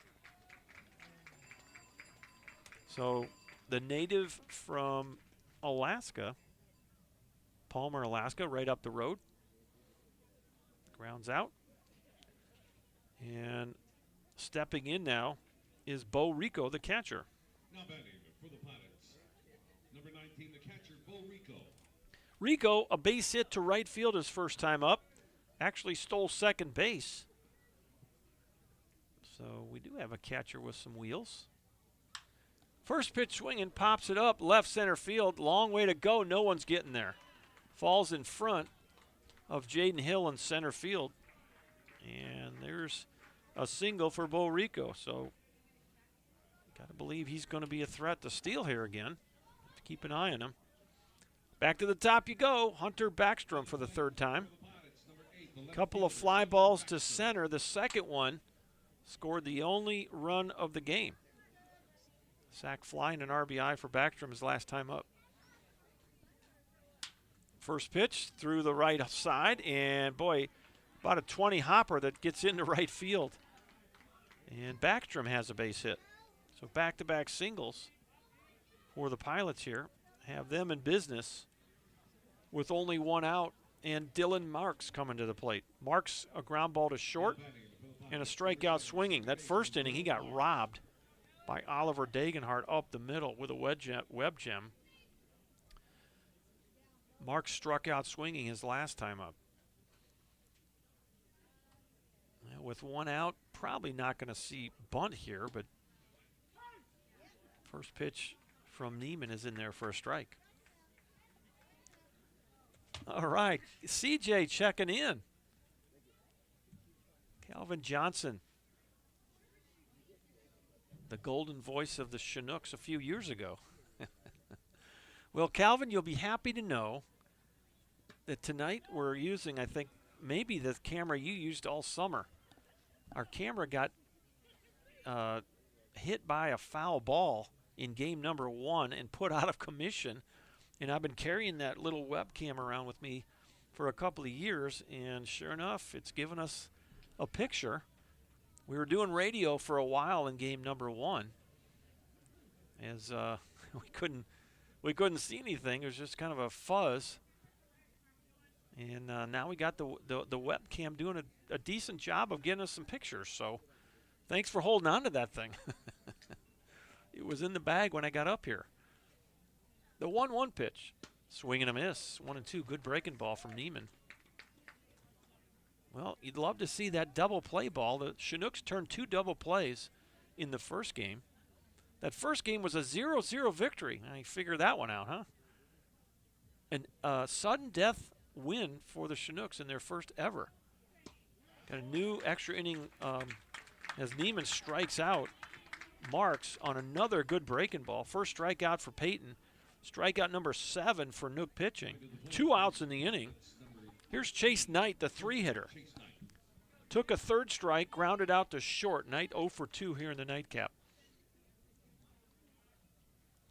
So the native from Alaska, Palmer, Alaska, right up the road. Grounds out. And stepping in now is Bo Rico, the catcher. Now batting for the Pilots, number 19, the catcher, Bo Rico. Rico, a base hit to right field his first time up. Actually stole second base. So we do have a catcher with some wheels. First pitch swinging, pops it up, left center field. Long way to go, no one's getting there. Falls in front of Jaden Hill in center field. And there's a single for Bo Rico. So got to believe he's going to be a threat to steal here again. Keep an eye on him. Back to the top you go. Hunter Backstrom for the third time. Couple of fly balls to center. The second one scored the only run of the game. Sac fly and an RBI for Backstrom his last time up. First pitch through the right side, and boy, about a 20 hopper that gets into right field. And Backstrom has a base hit. So back-to-back singles for the Pilots here. Have them in business with only one out, and Dylan Marks coming to the plate. Marks, a ground ball to short and a strikeout swinging. That first inning, he got robbed by Oliver Dagenhart up the middle with a web gem. Marks struck out swinging his last time up. With one out, probably not going to see bunt here, but first pitch from Neiman is in there for a strike. All right, CJ checking in. Calvin Johnson, the golden voice of the Chinooks a few years ago. Well, Calvin, you'll be happy to know that tonight we're using, I think, maybe the camera you used all summer. Our camera got hit by a foul ball in game number 1 and put out of commission. And I've been carrying that little webcam around with me for a couple of years, and sure enough, it's given us a picture. We were doing radio for a while in game number 1, as we couldn't see anything. It was just kind of a fuzz. And now we got the webcam doing a decent job of getting us some pictures. So thanks for holding on to that thing. It was in the bag when I got up here. The 1-1 pitch. Swing and a miss. 1-2. Good breaking ball from Neiman. Well, you'd love to see that double play ball. The Chinooks turned 2 double plays in the first game. That first game was a 0-0 victory. I figure that one out, huh? And sudden death win for the Chinooks in their first ever. Got a new extra inning as Neiman strikes out Marks on another good breaking ball. First strikeout for Peyton. Strikeout number 7 for Nook pitching. 2 outs in the inning. Here's Chase Knight, the 3-hitter. Took a third strike, grounded out to short. Knight 0 for 2 here in the nightcap.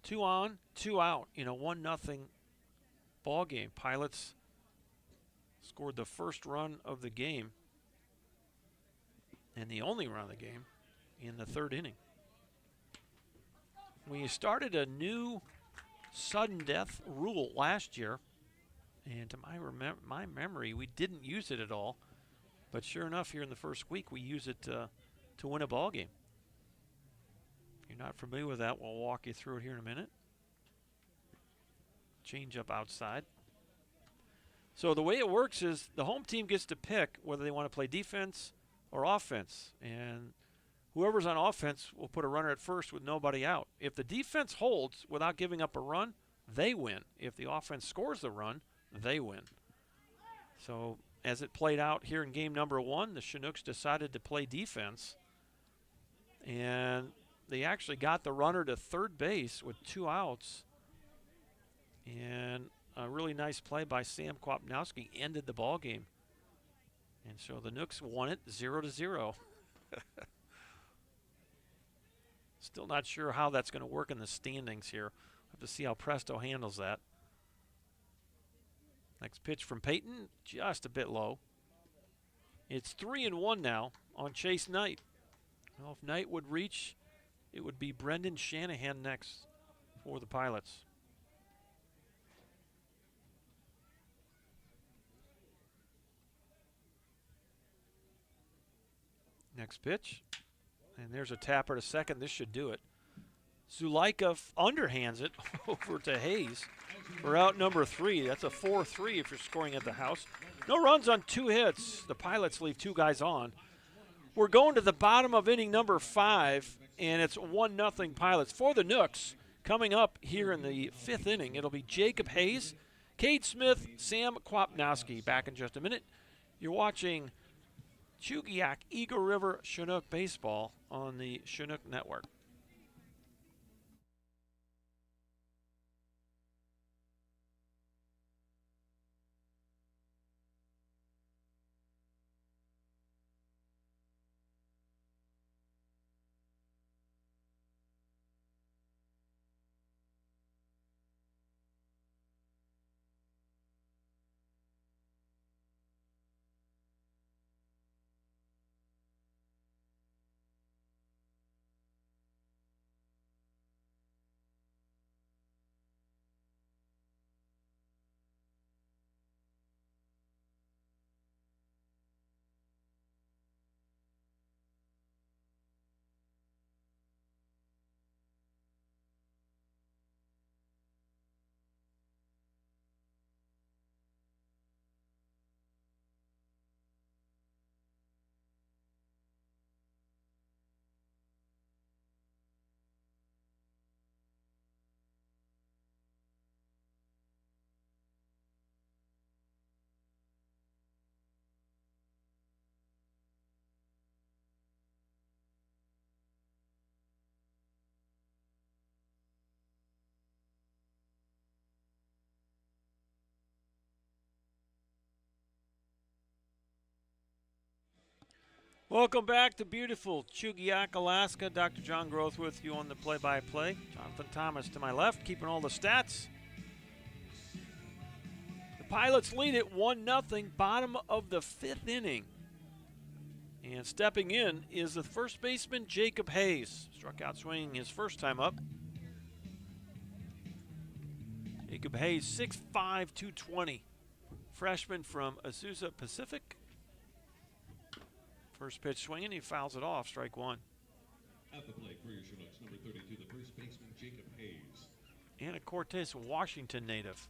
2 on, 2 out in a 1-0 ball game. Pilots scored the first run of the game and the only run of the game in the third inning. We started a new sudden death rule last year, and to my memory, we didn't use it at all. But sure enough, here in the first week, we use it to win a ball game. If you're not familiar with that, we'll walk you through it here in a minute. Change up outside. So the way it works is the home team gets to pick whether they want to play defense or offense. And whoever's on offense will put a runner at first with nobody out. If the defense holds without giving up a run, they win. If the offense scores the run, they win. So as it played out here in game number 1, the Chinooks decided to play defense. And they actually got the runner to third base with 2 outs. And a really nice play by Sam Kwapnowski ended the ball game. And so the Nooks won it 0-0. Still not sure how that's going to work in the standings here. Have to see how Presto handles that. Next pitch from Peyton, just a bit low. It's 3-1 now on Chase Knight. Well, if Knight would reach, it would be Brendan Shanahan next for the Pilots. Next pitch. And there's a tapper to second. This should do it. Zuleika underhands it over to Hayes for out number 3. That's a 4-3 if you're scoring at the house. No runs on 2 hits. The Pilots leave 2 guys on. We're going to the bottom of inning number 5, and it's 1-0 Pilots. For the Nooks, coming up here in the 5th inning, it'll be Jacob Hayes, Cade Smith, Sam Kwapnowski. Back in just a minute. You're watching Chugiak Eagle River Chinook Baseball on the Chinook Network. Welcome back to beautiful Chugiak, Alaska. Dr. John Groth with you on the play-by-play. Jonathan Thomas to my left, keeping all the stats. The Pilots lead it 1-0, bottom of the 5th inning. And stepping in is the first baseman, Jacob Hayes. Struck out swinging his first time up. Jacob Hayes, 6'5", 220. Freshman from Azusa Pacific. First pitch swinging, he fouls it off, strike 1. At the plate for your Chinooks, number 32, the first baseman, Jacob Hayes. And a Cortez, Washington native.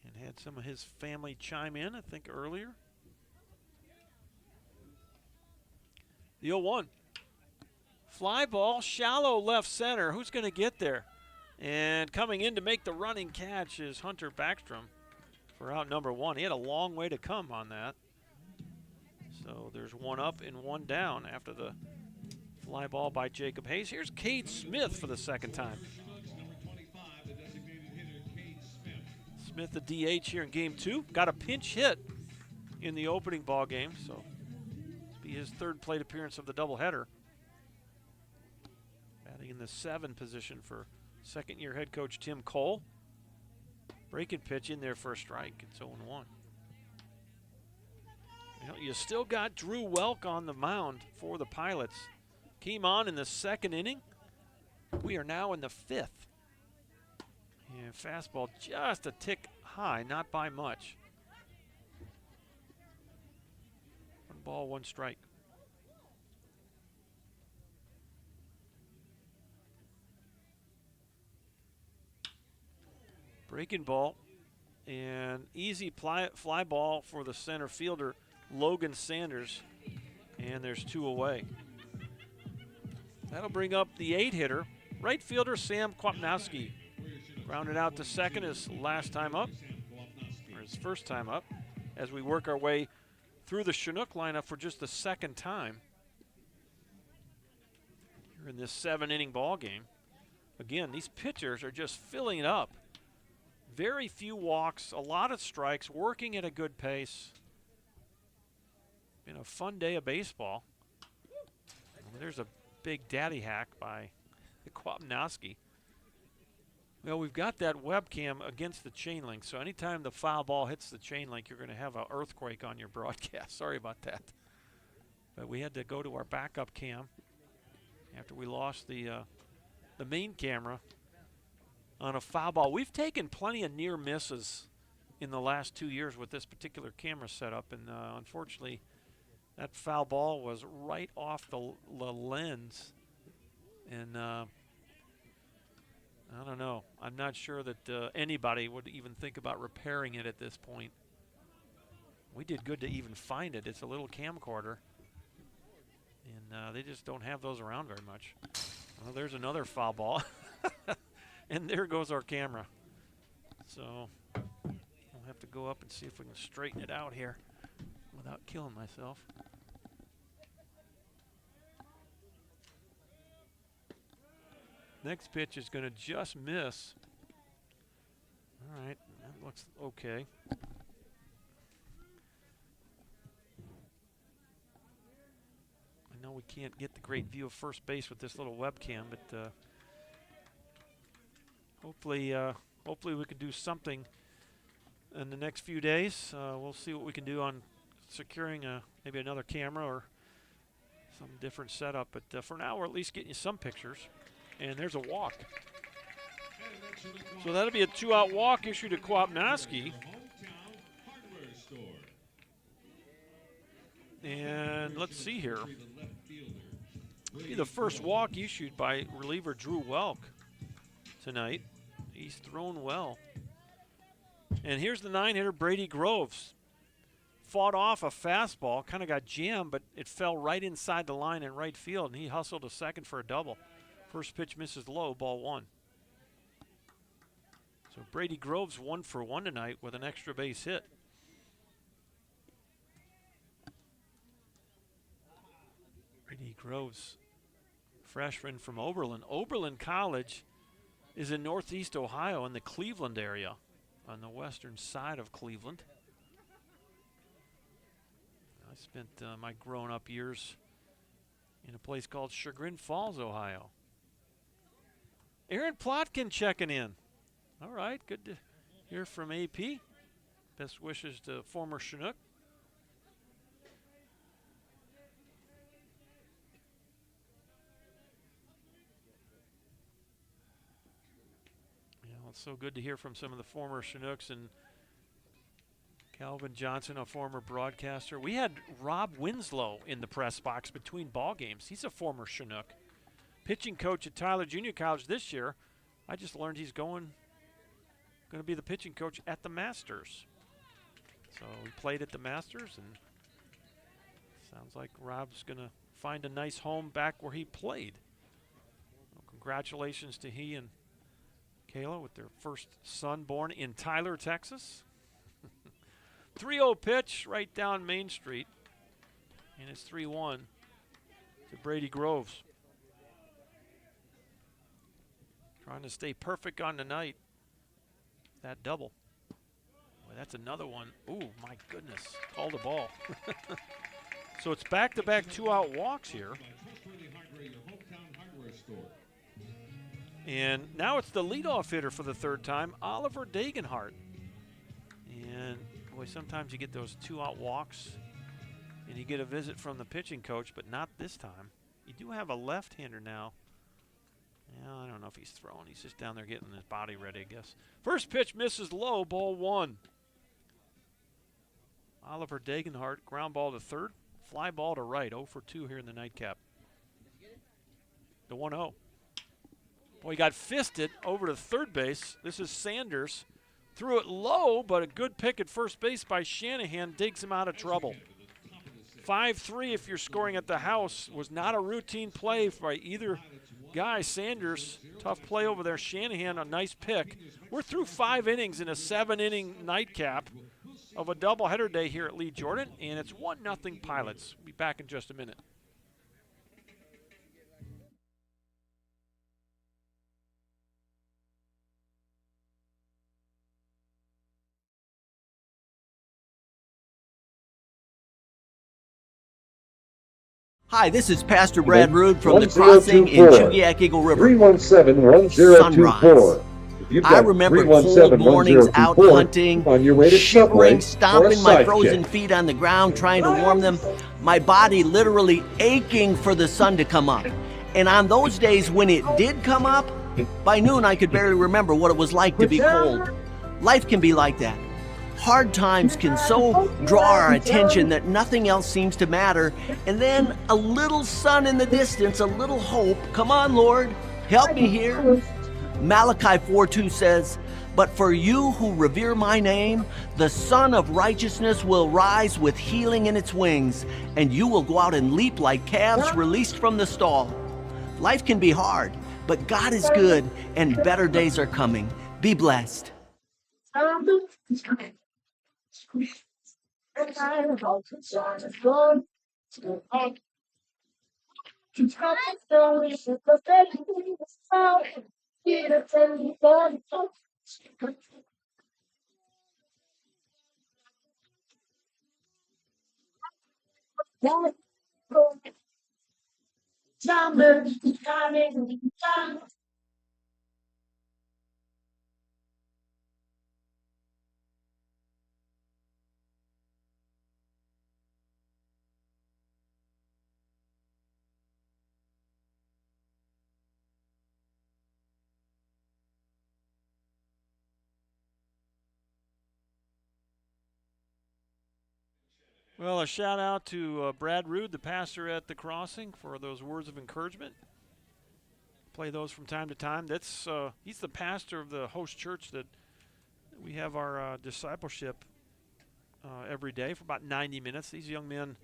And had some of his family chime in, I think, earlier. The 0-1. Fly ball, shallow left center. Who's going to get there? And coming in to make the running catch is Hunter Backstrom for out number 1. He had a long way to come on that. So there's 1 up and 1 down after the fly ball by Jacob Hayes. Here's Cade Smith for the second time. Smith, the DH here in game 2. Got a pinch hit in the opening ball game, so this will be his 3rd plate appearance of the doubleheader. Batting in the 7 position for second-year head coach Tim Cole. Breaking pitch in there for a strike. It's 0-1. You still got Drew Welk on the mound for the Pilots. Came on in the 2nd inning. We are now in the 5th. And fastball just a tick high, not by much. 1 ball, 1 strike. Breaking ball and easy fly ball for the center fielder, Logan Sanders, and there's 2 away. That'll bring up the 8-hitter, right fielder Sam Kwapnowski. Grounded out to second his last time up, or his first time up, as we work our way through the Chinook lineup for just the 2nd time here in this 7-inning ball game. Again, these pitchers are just filling it up. Very few walks, a lot of strikes, working at a good pace. Been a fun day of baseball. There's a big daddy hack by Kwapnowski. Well, we've got that webcam against the chain link, so anytime the foul ball hits the chain link, you're going to have an earthquake on your broadcast. Sorry about that. But we had to go to our backup cam after we lost the main camera on a foul ball. We've taken plenty of near misses in the last 2 years with this particular camera setup, and unfortunately, That foul ball was right off the lens. And I don't know. I'm not sure that anybody would even think about repairing it at this point. We did good to even find it. It's a little camcorder. And they just don't have those around very much. Well, there's another foul ball. And there goes our camera. So we'll have to go up and see if we can straighten it out here without killing myself. Next pitch is going to just miss. All right, that looks okay. I know we can't get the great view of first base with this little webcam, but hopefully we can do something in the next few days. We'll see what we can do on securing maybe another camera or some different setup. But for now, we're at least getting you some pictures. And there's a walk. So that'll be a 2-out walk issued to Kwapnowski. And let's see here. Be the first walk issued by reliever Drew Welk tonight. He's thrown well. And here's the 9-hitter Brady Groves. Fought off a fastball, kind of got jammed, but it fell right inside the line in right field, and he hustled to second for a double. First pitch misses low, ball 1. So Brady Groves 1 for 1 tonight with an extra base hit. Brady Groves, freshman from Oberlin. Oberlin College is in Northeast Ohio in the Cleveland area, on the western side of Cleveland. I spent my grown-up years in a place called Chagrin Falls, Ohio. Aaron Plotkin checking in. All right, good to hear from AP. Best wishes to former Chinook. Yeah, well, it's so good to hear from some of the former Chinooks, and Calvin Johnson, a former broadcaster. We had Rob Winslow in the press box between ball games. He's a former Chinook. Pitching coach at Tyler Junior College this year. I just learned he's going to be the pitching coach at the Masters. So we played at the Masters, and sounds like Rob's going to find a nice home back where he played. Well, congratulations to he and Kayla with their first son born in Tyler, Texas. 3-0 pitch right down Main Street, and it's 3-1 to Brady Groves. Trying to stay perfect on the night. That double. Boy, that's another one. Ooh, my goodness. Called a ball. So it's back-to-back 2-out walks here. And now it's the leadoff hitter for the third time, Oliver Dagenhart. And boy, sometimes you get those 2-out walks and you get a visit from the pitching coach, but not this time. You do have a left-hander now. Yeah, I don't know if he's throwing. He's just down there getting his body ready, I guess. First pitch misses low, ball 1. Oliver Dagenhart, ground ball to third, fly ball to right, 0 for 2 here in the nightcap. The 1-0. Boy, he got fisted over to third base. This is Sanders. Threw it low, but a good pick at first base by Shanahan digs him out of trouble. 5-3 if you're scoring at the house. Was not a routine play by either guy. Sanders, tough play over there. Shanahan, a nice pick. We're through 5 innings in a 7-inning nightcap of a doubleheader day here at Lee Jordan, and it's 1-0 Pilots. We'll be back in just a minute. Hi, this is Pastor Brad Rood from the Crossing in Chugiak Eagle River. 317-1024. I remember cold mornings out hunting, shivering, stomping my frozen feet on the ground, trying to warm them, my body literally aching for the sun to come up. And on those days when it did come up, by noon I could barely remember what it was like to be cold. Life can be like that. Hard times can so draw our attention that nothing else seems to matter. And then a little sun in the distance, a little hope. Come on, Lord, help me here. Malachi 4:2 says, "But for you who revere my name, the Son of Righteousness will rise with healing in its wings, and you will go out and leap like calves released from the stall." Life can be hard, but God is good, and better days are coming. Be blessed. Well, a shout out to Brad Rude, the pastor at the Crossing, for those words of encouragement. Play those from time to time. That's he's the pastor of the host church that we have our discipleship every day for about 90 minutes. These young men,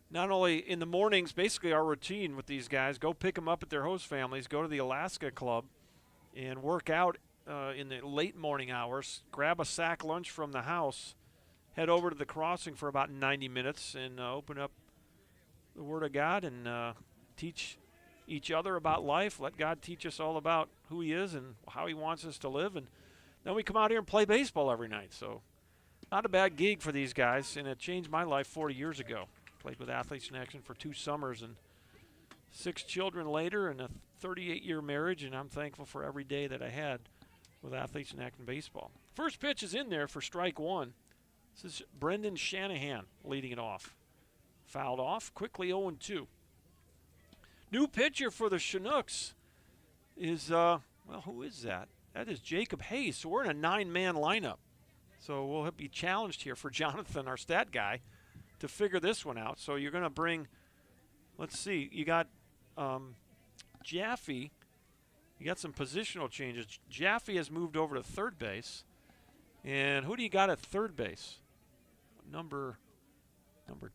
not only in the mornings, basically our routine with these guys, go pick them up at their host families, go to the Alaska Club, and work out in the late morning hours, grab a sack lunch from the house, head over to the Crossing for about 90 minutes and open up the Word of God and teach each other about life. Let God teach us all about who He is and how He wants us to live. And then we come out here and play baseball every night. So not a bad gig for these guys, and it changed my life 40 years ago. Played with Athletes in Action for 2 summers and 6 children later and a 38-year marriage, and I'm thankful for every day that I had with Athletes in Action baseball. First pitch is in there for strike 1. This is Brendan Shanahan leading it off. Fouled off, quickly 0-2. New pitcher for the Chinooks is, well, who is that? That is Jacob Hayes. So we're in a 9-man lineup. So we'll be challenged here for Jonathan, our stat guy, to figure this one out. So you're going to bring, let's see, you got Jaffe. You got some positional changes. Jaffe has moved over to third base. And who do you got at third base? Number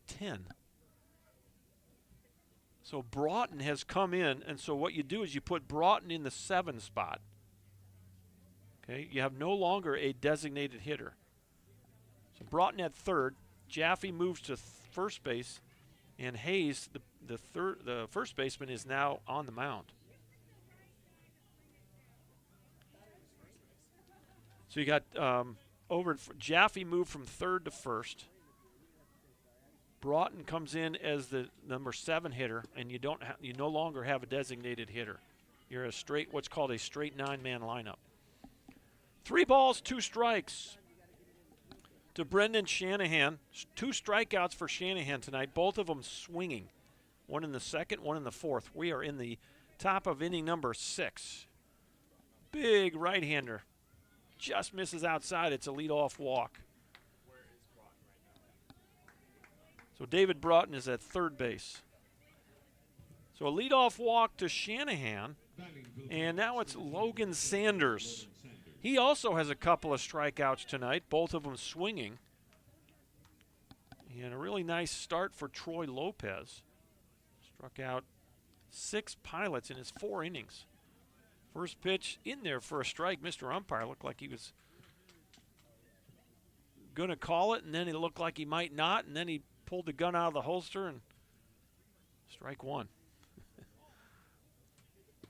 10. So Broughton has come in, and so what you do is you put Broughton in the 7 spot. Okay, you have no longer a designated hitter. So Broughton at third, Jaffe moves to first base, and Hayes, the first baseman, is now on the mound. So you got Jaffe moved from third to first. Broughton comes in as the number 7 hitter, and you no longer have a designated hitter. You're a straight, what's called a straight 9-man lineup. 3 balls, 2 strikes to Brendan Shanahan. 2 strikeouts for Shanahan tonight, both of them swinging. One in the second, one in the fourth. We are in the top of inning number 6. Big right-hander. Just misses outside. It's a leadoff walk. So David Broughton is at third base. So a leadoff walk to Shanahan. And now it's Logan Sanders. He also has a couple of strikeouts tonight, both of them swinging. And a really nice start for Troy Lopez. Struck out 6 pilots in his 4 innings. First pitch in there for a strike. Mr. Umpire looked like he was going to call it, and then it looked like he might not, and then he pulled the gun out of the holster, and strike 1.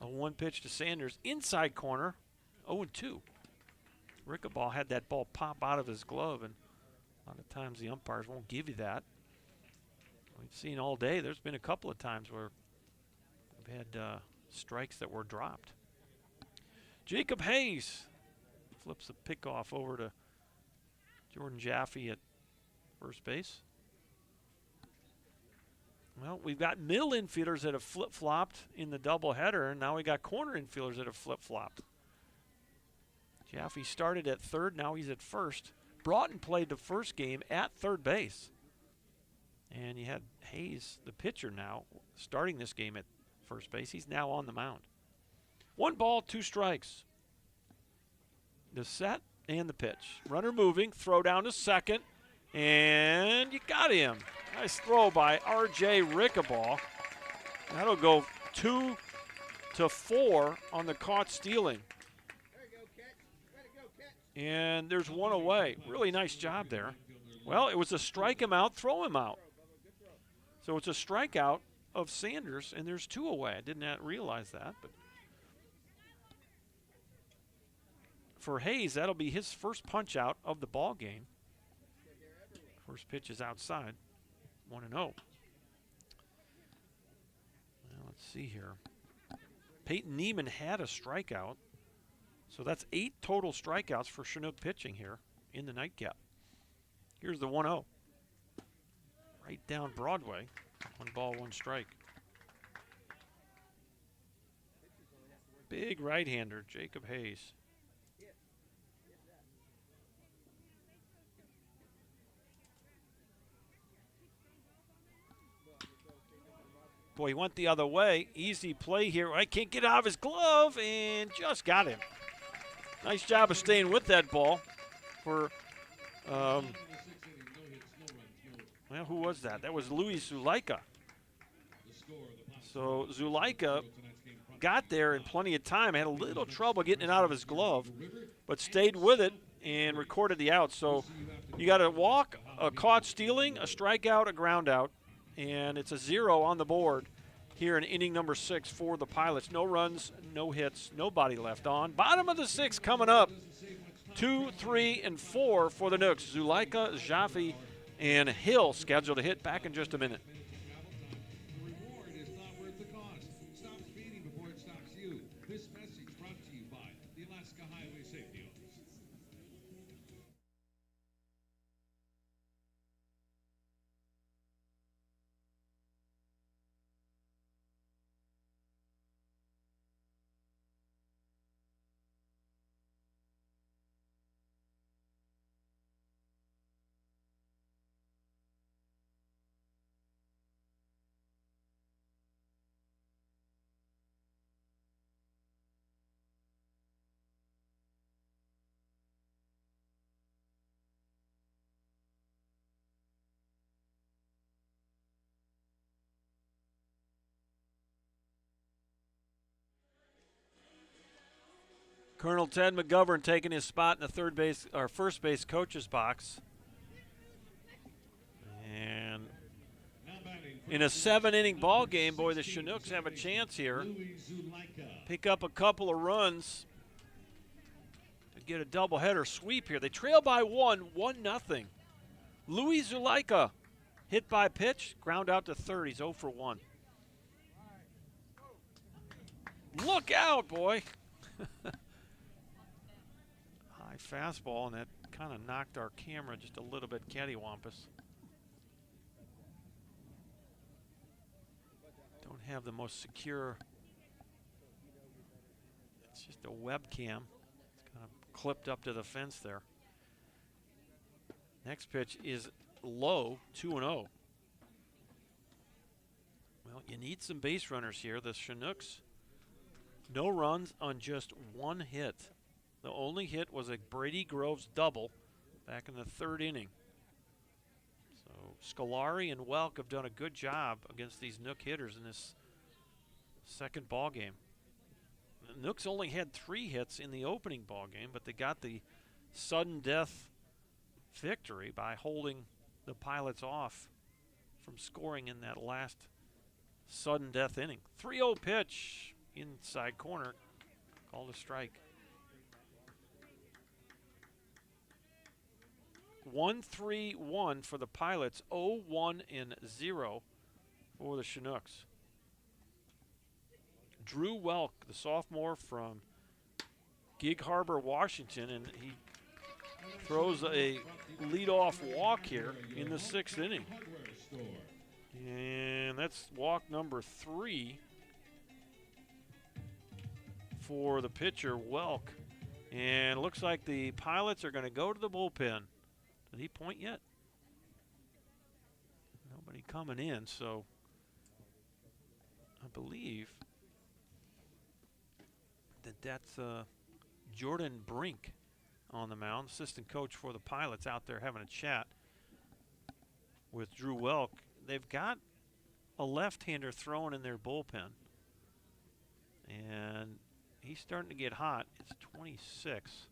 A 1 pitch to Sanders. Inside corner, 0-2. Rickaball had that ball pop out of his glove, and a lot of times the umpires won't give you that. We've seen all day, there's been a couple of times where we've had strikes that were dropped. Jacob Hayes flips the pickoff over to Jordan Jaffe at first base. Well, we've got middle infielders that have flip-flopped in the doubleheader, and now we got corner infielders that have flip-flopped. Jaffe started at third, now he's at first. Broughton played the first game at third base. And you had Hayes, the pitcher now, starting this game at first base. He's now on the mound. 1 ball, 2 strikes. The set and the pitch. Runner moving, throw down to second, and you got him. Nice throw by R.J. Rickaball. That'll go 2-4 on the caught stealing. And there's 1 away. Really nice job there. Well, it was a strike him out, throw him out. So it's a strikeout of Sanders, and there's 2 away. I did not realize that, but for Hayes, that'll be his first punch out of the ball game. First pitch is outside, 1-0. Well, let's see here. Peyton Neiman had a strikeout, so that's 8 total strikeouts for Chinook pitching here in the nightcap. Here's the 1-0. Right down Broadway. 1 ball, 1 strike. Big right-hander, Jacob Hayes. Boy, he went the other way. Easy play here. I can't get out of his glove, and just got him. Nice job of staying with that ball for, well, who was that? That was Luis Zulaika. So Zulaika got there in plenty of time, had a little trouble getting it out of his glove, but stayed with it and recorded the out. So you got a walk, a caught stealing, a strikeout, a ground out, and it's a 0 on the board here in inning number 6 for the Pilots. No runs, no hits, nobody left on. Bottom of the 6th coming up. 2, 3, and 4 for the Nooks. Zulaika, Jaffe, and Hill scheduled to hit. Back in just a minute. The reward is not worth the cost. Stop speeding before it stops you. This message brought to you by the Alaska Highway Safety Office. Colonel Ted McGovern taking his spot in the third base or first base coach's box. And in a 7-inning ball game, boy, the Chinooks have a chance here. Pick up a couple of runs to get a doubleheader sweep here. They trail by 1-0. Luis Zulaika hit by pitch, ground out to third. He's 0 for 1. Look out, boy. High fastball, and that kind of knocked our camera just a little bit cattywampus. Don't have the most secure. It's just a webcam. It's kind of clipped up to the fence there. Next pitch is low, 2-0. Well, you need some base runners here. The Chinooks, no runs on just 1 hit. The only hit was a Brady Groves double back in the 3rd inning. So Scolari and Welk have done a good job against these Nook hitters in this second ball game. The Nooks only had 3 hits in the opening ball game, but they got the sudden death victory by holding the Pilots off from scoring in that last sudden death inning. 3-0 pitch inside corner, called a strike. 1-3-1 for the Pilots, 0-1-0 for the Chinooks. Drew Welk, the sophomore from Gig Harbor, Washington, and he throws a leadoff walk here in the 6th inning. And that's walk number 3 for the pitcher, Welk. And it looks like the Pilots are going to go to the bullpen. Did he point yet? Nobody coming in, so I believe that's Jordan Brink on the mound, assistant coach for the Pilots, out there having a chat with Drew Welk. They've got a left-hander throwing in their bullpen, and he's starting to get hot. It's 26.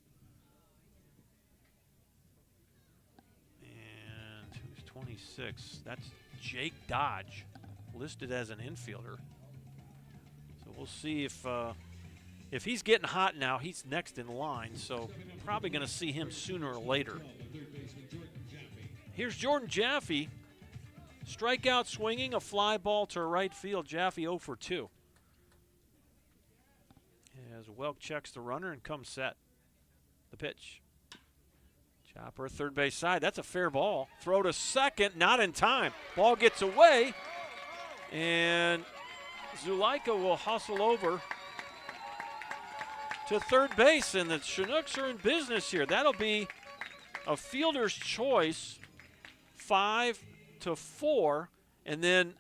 And who's 26? That's Jake Dodge, listed as an infielder. So we'll see if he's getting hot now. He's next in line, so probably going to see him sooner or later. Here's Jordan Jaffe. Strikeout swinging, a fly ball to right field. Jaffe 0 for 2. As Welk checks the runner and comes set. The pitch. Chopper, third base side. That's a fair ball. Throw to second, not in time. Ball gets away, and Zulaika will hustle over to third base, and the Chinooks are in business here. That'll be a fielder's choice, 5-4, and then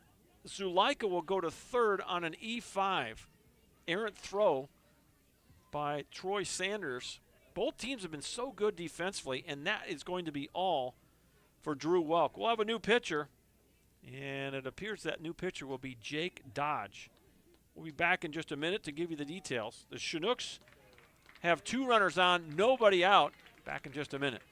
Zulaika will go to third on an E5. Errant throw by Troy Sanders. Both teams have been so good defensively, and that is going to be all for Drew Welk. We'll have a new pitcher, and it appears that new pitcher will be Jake Dodge. We'll be back in just a minute to give you the details. The Chinooks have 2 runners on, nobody out. Back in just a minute.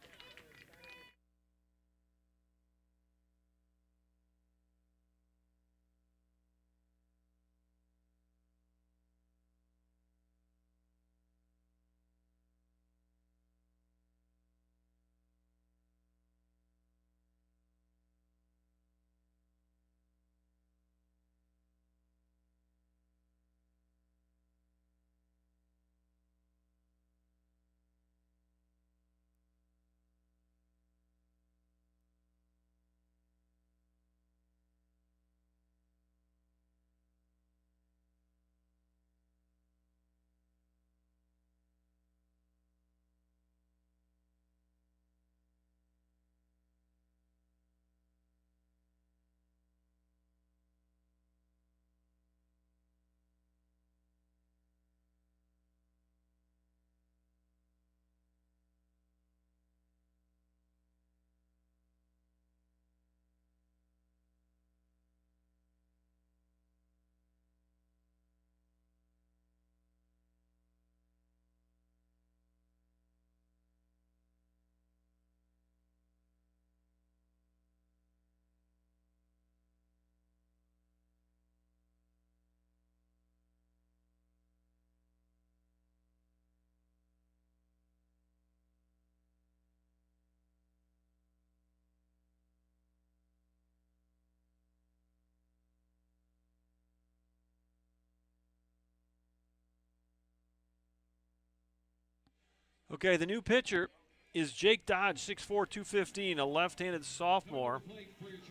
Okay, the new pitcher is Jake Dodge, 6'4", 215, a left-handed sophomore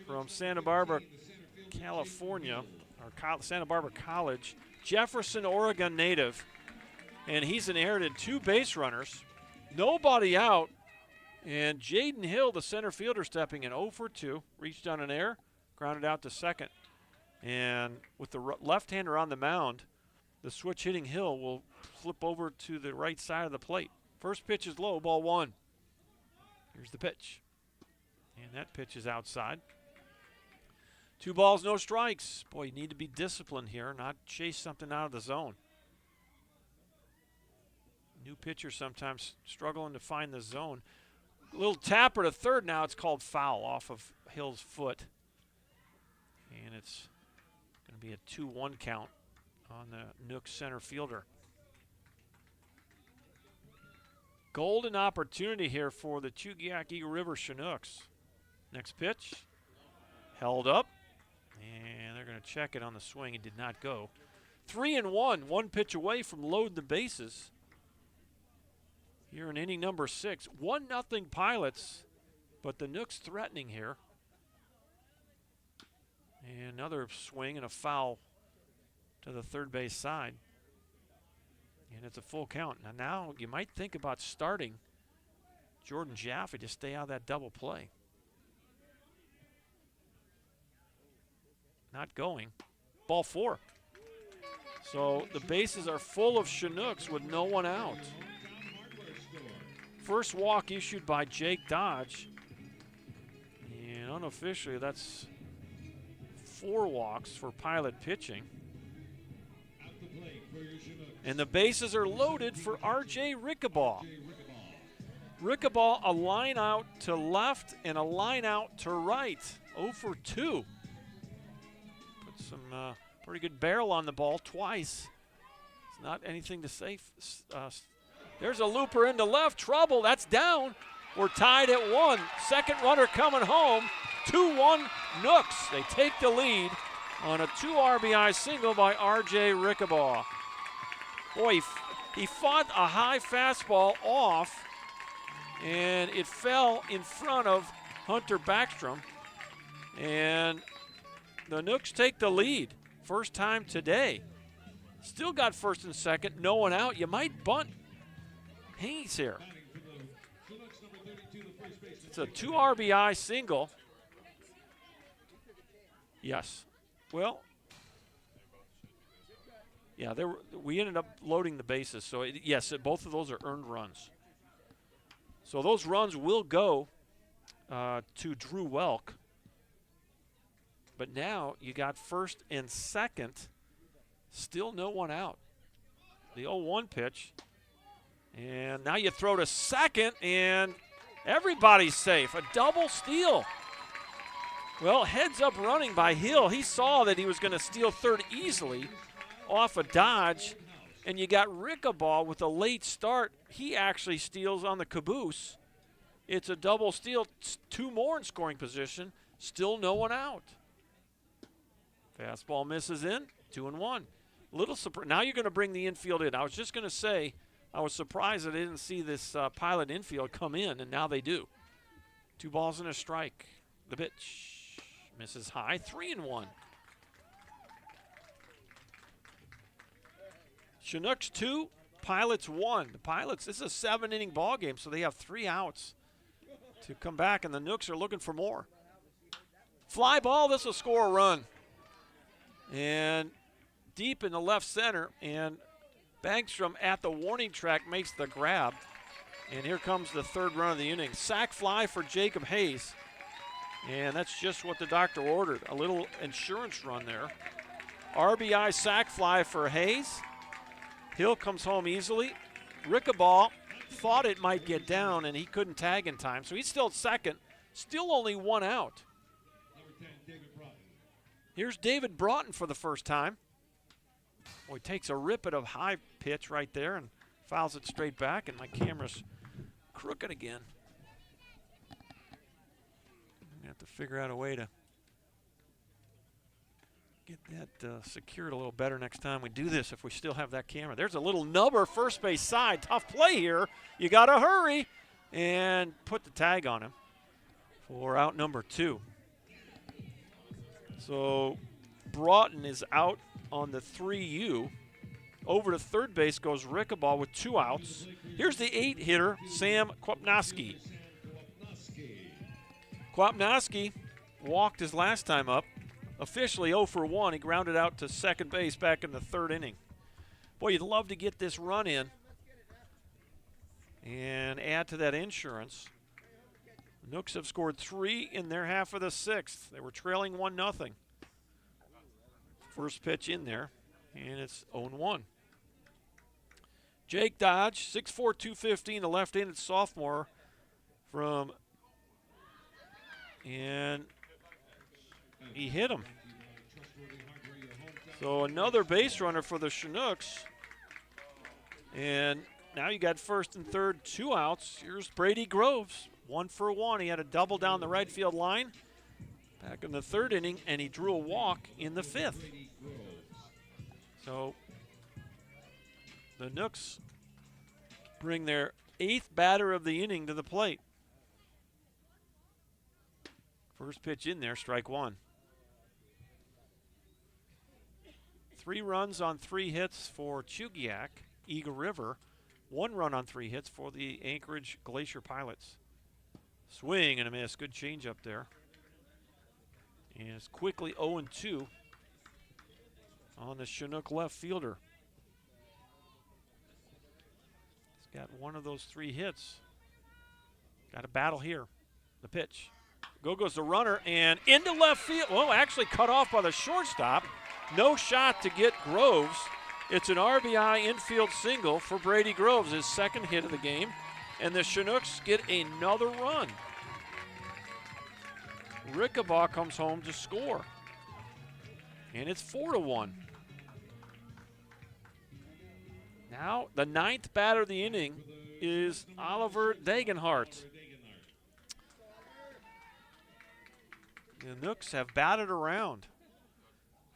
from Santa Barbara, California, or Santa Barbara College. Jefferson, Oregon native, and he's inherited 2 base runners, nobody out, and Jaden Hill, the center fielder, stepping in 0 for 2, reached on an error, grounded out to second. And with the left-hander on the mound, the switch hitting Hill will flip over to the right side of the plate. First pitch is low, ball 1. Here's the pitch. And that pitch is outside. 2 balls, no strikes. Boy, you need to be disciplined here, not chase something out of the zone. New pitcher sometimes struggling to find the zone. A little tapper to third now. It's called foul off of Hill's foot. And it's going to be a 2-1 count on the Nook center fielder. Golden opportunity here for the Chugiak Eagle River Chinooks. Next pitch, held up, and they're going to check it on the swing. It did not go. 3-1, 1 pitch away from loading the bases. Here in inning number 6, 1-0 Pilots, but the Nooks threatening here. And another swing and a foul to the third base side. And it's a full count. Now you might think about starting Jordan Jaffe to stay out of that double play. Not going. Ball 4. So the bases are full of Chinooks with no one out. First walk issued by Jake Dodge. And unofficially, that's 4 walks for Pilot pitching. And the bases are loaded for R.J. Rickabaugh. Rickabaugh, a line out to left and a line out to right. 0 for 2. Put some pretty good barrel on the ball twice. It's not anything to say. There's a looper into left. Trouble. That's down. We're tied at 1. Second runner coming home. 2-1 Nooks. They take the lead on a 2 RBI single by R.J. Rickabaugh. Boy, he fought a high fastball off, and it fell in front of Hunter Backstrom. And the Nooks take the lead. First time today. Still got first and second, no one out. You might bunt Hayes here. It's a 2 RBI single. Yes. Well, yeah, we ended up loading the bases. So, yes, both of those are earned runs. So those runs will go to Drew Welk. But now you got first and second, still no one out. The 0-1 pitch. And now you throw to second, and everybody's safe. A double steal. Well, heads up running by Hill. He saw that he was going to steal third easily off a dodge, and you got Rickabaugh with a late start. He actually steals on the caboose. It's a double steal, 2 more in scoring position, still no one out. Fastball misses in, 2-1. Little surprise. Now you're going to bring the infield in. I was just going to say, I was surprised that I didn't see this Pilot infield come in, and now they do. 2 balls and a strike. The pitch misses high, 3-1. Chinooks 2, Pilots 1. The Pilots, this is a 7-inning ball game, so they have 3 outs to come back, and the Nooks are looking for more. Fly ball, this will score a run. And deep in the left center, and Bankstrom at the warning track makes the grab. And here comes the 3rd run of the inning. Sac fly for Jacob Hayes. And that's just what the doctor ordered, a little insurance run there. RBI sac fly for Hayes. Hill comes home easily. Rickabaugh thought it might get down, and he couldn't tag in time. So he's still at second, still only 1 out. Here's David Broughton for the first time. Well, he takes a rip at a high pitch right there and fouls it straight back, and my camera's crooked again. I'm going to have to figure out a way to get that secured a little better next time we do this if we still have that camera. There's a little nubber first base side. Tough play here. You got to hurry and put the tag on him for out number 2. So Broughton is out on the 3U. Over to third base goes Rickabaugh with 2 outs. Here's the 8-hitter, Sam Kwapnowski. Kwapnowski walked his last time up. Officially 0 for 1. He grounded out to second base back in the 3rd inning. Boy, you'd love to get this run in and add to that insurance. Nooks have scored 3 in their half of the 6th. They were trailing 1-0. First pitch in there, and it's 0-1. Jake Dodge, 6'4", 215, the left-handed sophomore from, and he hit him. So another base runner for the Chinooks. And now you got first and third, 2 outs. Here's Brady Groves, 1 for 1. He had a double down the right field line back in the 3rd inning, and he drew a walk in the 5th. So the Nooks bring their 8th batter of the inning to the plate. First pitch in there, strike 1. 3 runs on 3 hits for Chugiak. Eagle River 1 run on 3 hits for the Anchorage Glacier Pilots. Swing and a miss. Good change up there. And it's quickly 0-2 on the Chinook left fielder. He's got one of those 3 hits. Got a battle here. The pitch. Goes the runner and into left field. Well, actually cut off by the shortstop. No shot to get Groves. It's an RBI infield single for Brady Groves, his 2nd hit of the game. And the Chinooks get another run. Rickabaugh comes home to score. And it's 4-1. Now, the 9th batter of the inning is Oliver Degenhart. The Nooks have batted around.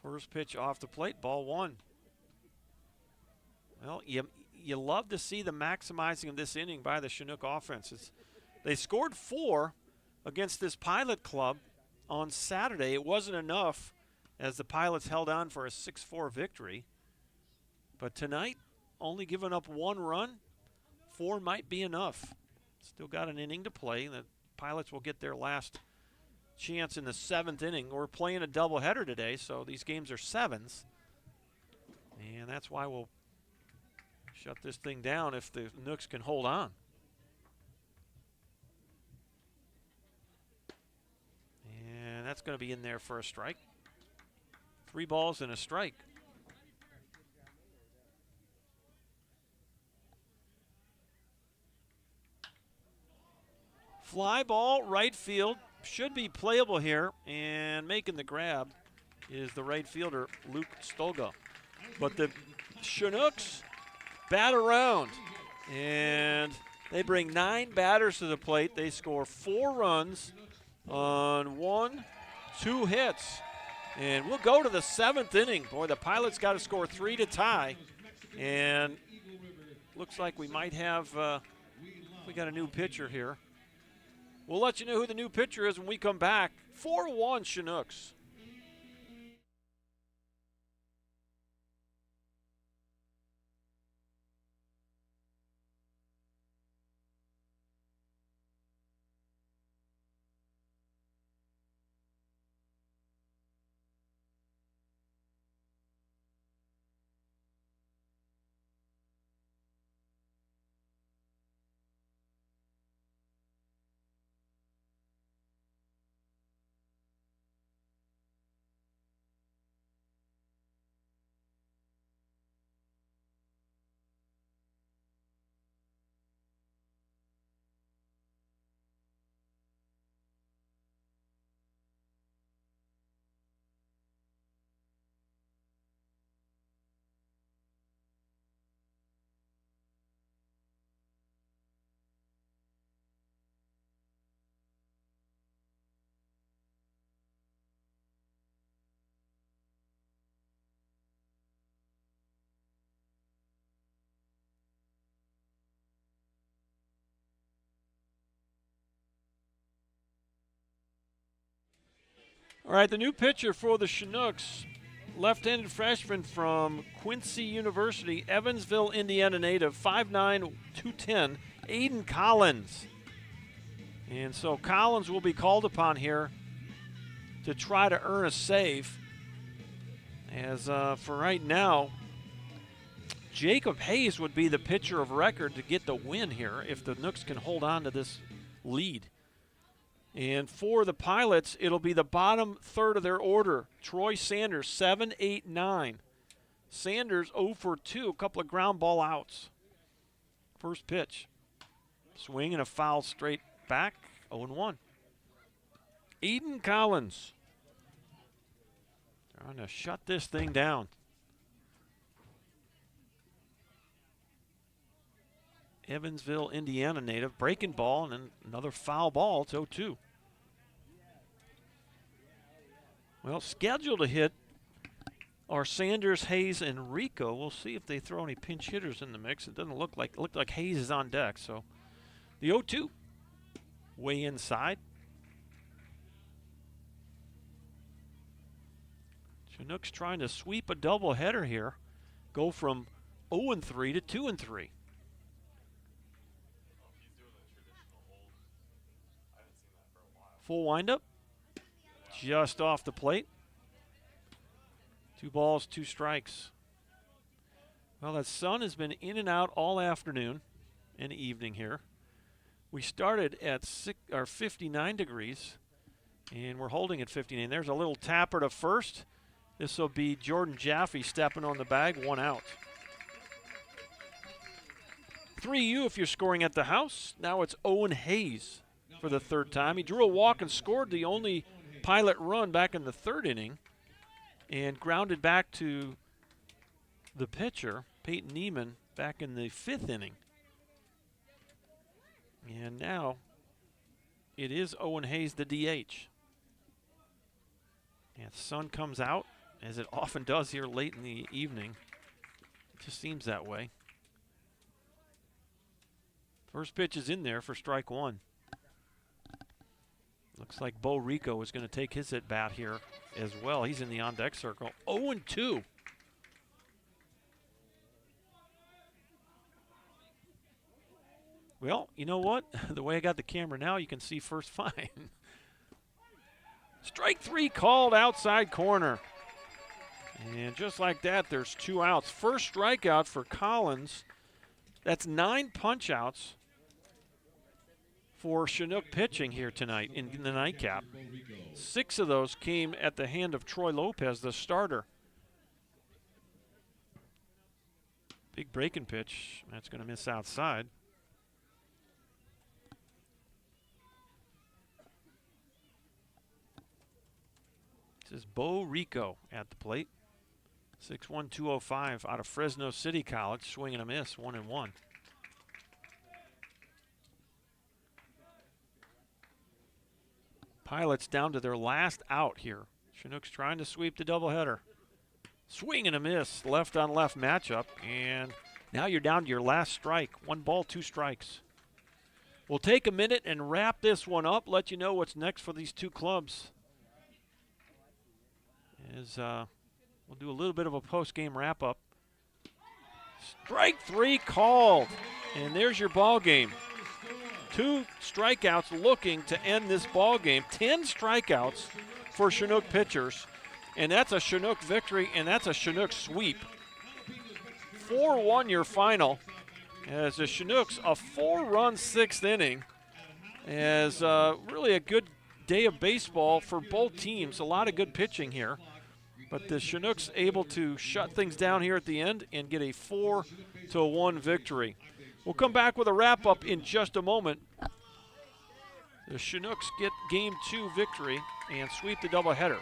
First pitch off the plate, ball 1. Well, you love to see the maximizing of this inning by the Chinook offense. They scored 4 against this Pilot club on Saturday. It wasn't enough as the Pilots held on for a 6-4 victory. But tonight, only giving up 1 run, 4 might be enough. Still got an inning to play. The Pilots will get their last chance in the 7th inning. We're playing a doubleheader today, so these games are 7s. And that's why we'll shut this thing down if the Nooks can hold on. And that's going to be in there for a strike. 3 balls and a strike. Fly ball, right field. Should be playable here, and making the grab is the right fielder, Luke Stolga. But the Chinooks bat around, and they bring 9 batters to the plate. They score 4 runs on 2 hits. And we'll go to the 7th inning. Boy, the Pilots got to score 3 to tie. And looks like we might have, we got a new pitcher here. We'll let you know who the new pitcher is when we come back. 4-1 Chinooks. All right, the new pitcher for the Chinooks, left-handed freshman from Quincy University, Evansville, Indiana native, 5'9", 210, Aiden Collins. And so Collins will be called upon here to try to earn a save. As for right now, Jacob Hayes would be the pitcher of record to get the win here if the Nooks can hold on to this lead. And for the Pilots, it'll be the bottom third of their order. Troy Sanders, 7, 8, 9. Sanders 0 for 2, a couple of ground ball outs. First pitch. Swing and a foul straight back, 0-1. Eden Collins trying to shut this thing down. Evansville, Indiana native, breaking ball, and then another foul ball. It's 0-2. Well, scheduled to hit are Sanders, Hayes, and Rico. We'll see if they throw any pinch hitters in the mix. It doesn't look like Hayes is on deck. So the 0-2, way inside. Chinooks trying to sweep a doubleheader here, go from 0-3 to 2-3. Full windup. Just off the plate. 2 balls, 2 strikes. Well, that sun has been in and out all afternoon and evening here. We started at 59 degrees, and we're holding at 59. There's a little tapper to first. This will be Jordan Jaffe stepping on the bag, 1 out. 3U if you're scoring at the house. Now it's Owen Hayes for the 3rd time. He drew a walk and scored the only Pilot run back in the 3rd inning and grounded back to the pitcher, Peyton Neiman, back in the 5th inning. And now it is Owen Hayes, the DH. And the sun comes out, as it often does here late in the evening. It just seems that way. First pitch is in there for strike 1. Looks like Bo Rico is going to take his at bat here as well. He's in the on-deck circle. 0-2. Well, you know what? The way I got the camera now, you can see first fine. Strike 3 called outside corner. And just like that, there's 2 outs. First strikeout for Collins. That's 9 punch-outs for Chinook pitching here tonight in the nightcap. 6 of those came at the hand of Troy Lopez, the starter. Big breaking pitch. That's going to miss outside. This is Bo Rico at the plate. 6'1", 205 out of Fresno City College. Swing and a miss, 1-1. Pilots down to their last out here. Chinooks trying to sweep the doubleheader. Swing and a miss, left on left matchup. And now you're down to your last strike. 1 ball, 2 strikes. We'll take a minute and wrap this one up. Let you know what's next for these 2 clubs. We'll do a little bit of a post-game wrap-up. Strike 3 called. And there's your ball game. 2 strikeouts looking to end this ball game. 10 strikeouts for Chinook pitchers. And that's a Chinook victory, and that's a Chinook sweep. 4-1 your final. As the Chinooks, a 4-run 6th inning. As really a good day of baseball for both teams. A lot of good pitching here. But the Chinooks able to shut things down here at the end and get a 4-1 victory. We'll come back with a wrap-up in just a moment. The Chinooks get Game 2 victory and sweep the doubleheader.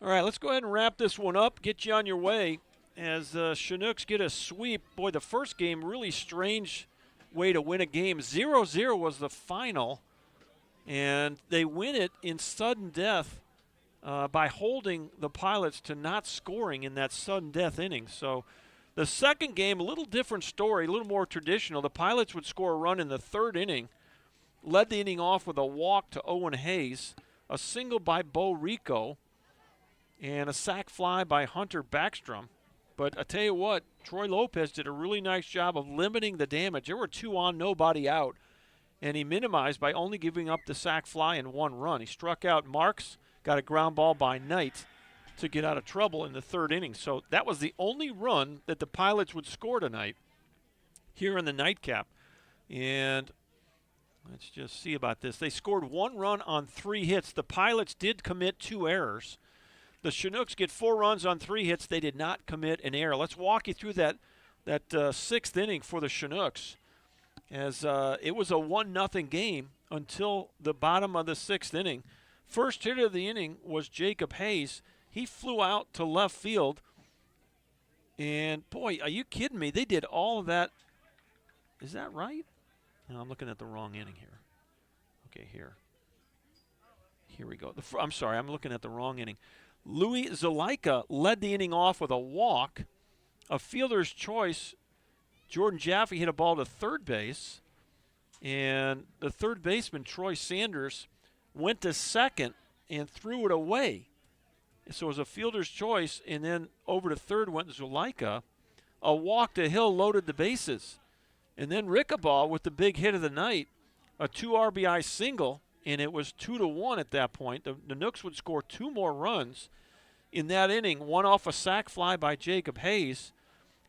All right, let's go ahead and wrap this one up, get you on your way as the Chinooks get a sweep. Boy, the first game, really strange way to win a game. 0-0 was the final, and they win it in sudden death by holding the Pilots to not scoring in that sudden death inning. So the second game, a little different story, a little more traditional. The Pilots would score a run in the 3rd inning, led the inning off with a walk to Owen Hayes, a single by Bo Rico, and a sac fly by Hunter Backstrom. But I tell you what, Troy Lopez did a really nice job of limiting the damage. There were 2 on, nobody out, and he minimized by only giving up the sac fly and 1 run. He struck out Marks, got a ground ball by Knight to get out of trouble in the 3rd inning. So that was the only run that the Pilots would score tonight here in the nightcap. And let's just see about this. They scored 1 run on 3 hits. The Pilots did commit 2 errors. The Chinooks get 4 runs on 3 hits. They did not commit an error. Let's walk you through that 6th inning for the Chinooks, as it was a 1-0 game until the bottom of the 6th inning. First hitter of the inning was Jacob Hayes. He flew out to left field, and boy, are you kidding me? They did all of that. Is that right? No, I'm looking at the wrong inning here. Okay, here we go. I'm sorry, I'm looking at the wrong inning. Louis Zuleika led the inning off with a walk. A fielder's choice, Jordan Jaffe hit a ball to third base, and the third baseman, Troy Sanders, went to second and threw it away. So it was a fielder's choice, and then over to third went Zuleika. A walk to Hill loaded the bases. And then Rickabaugh with the big hit of the night, a 2 RBI single, and it was 2-1 at that point. The Chinooks would score 2 more runs in that inning, one off a sac fly by Jacob Hayes,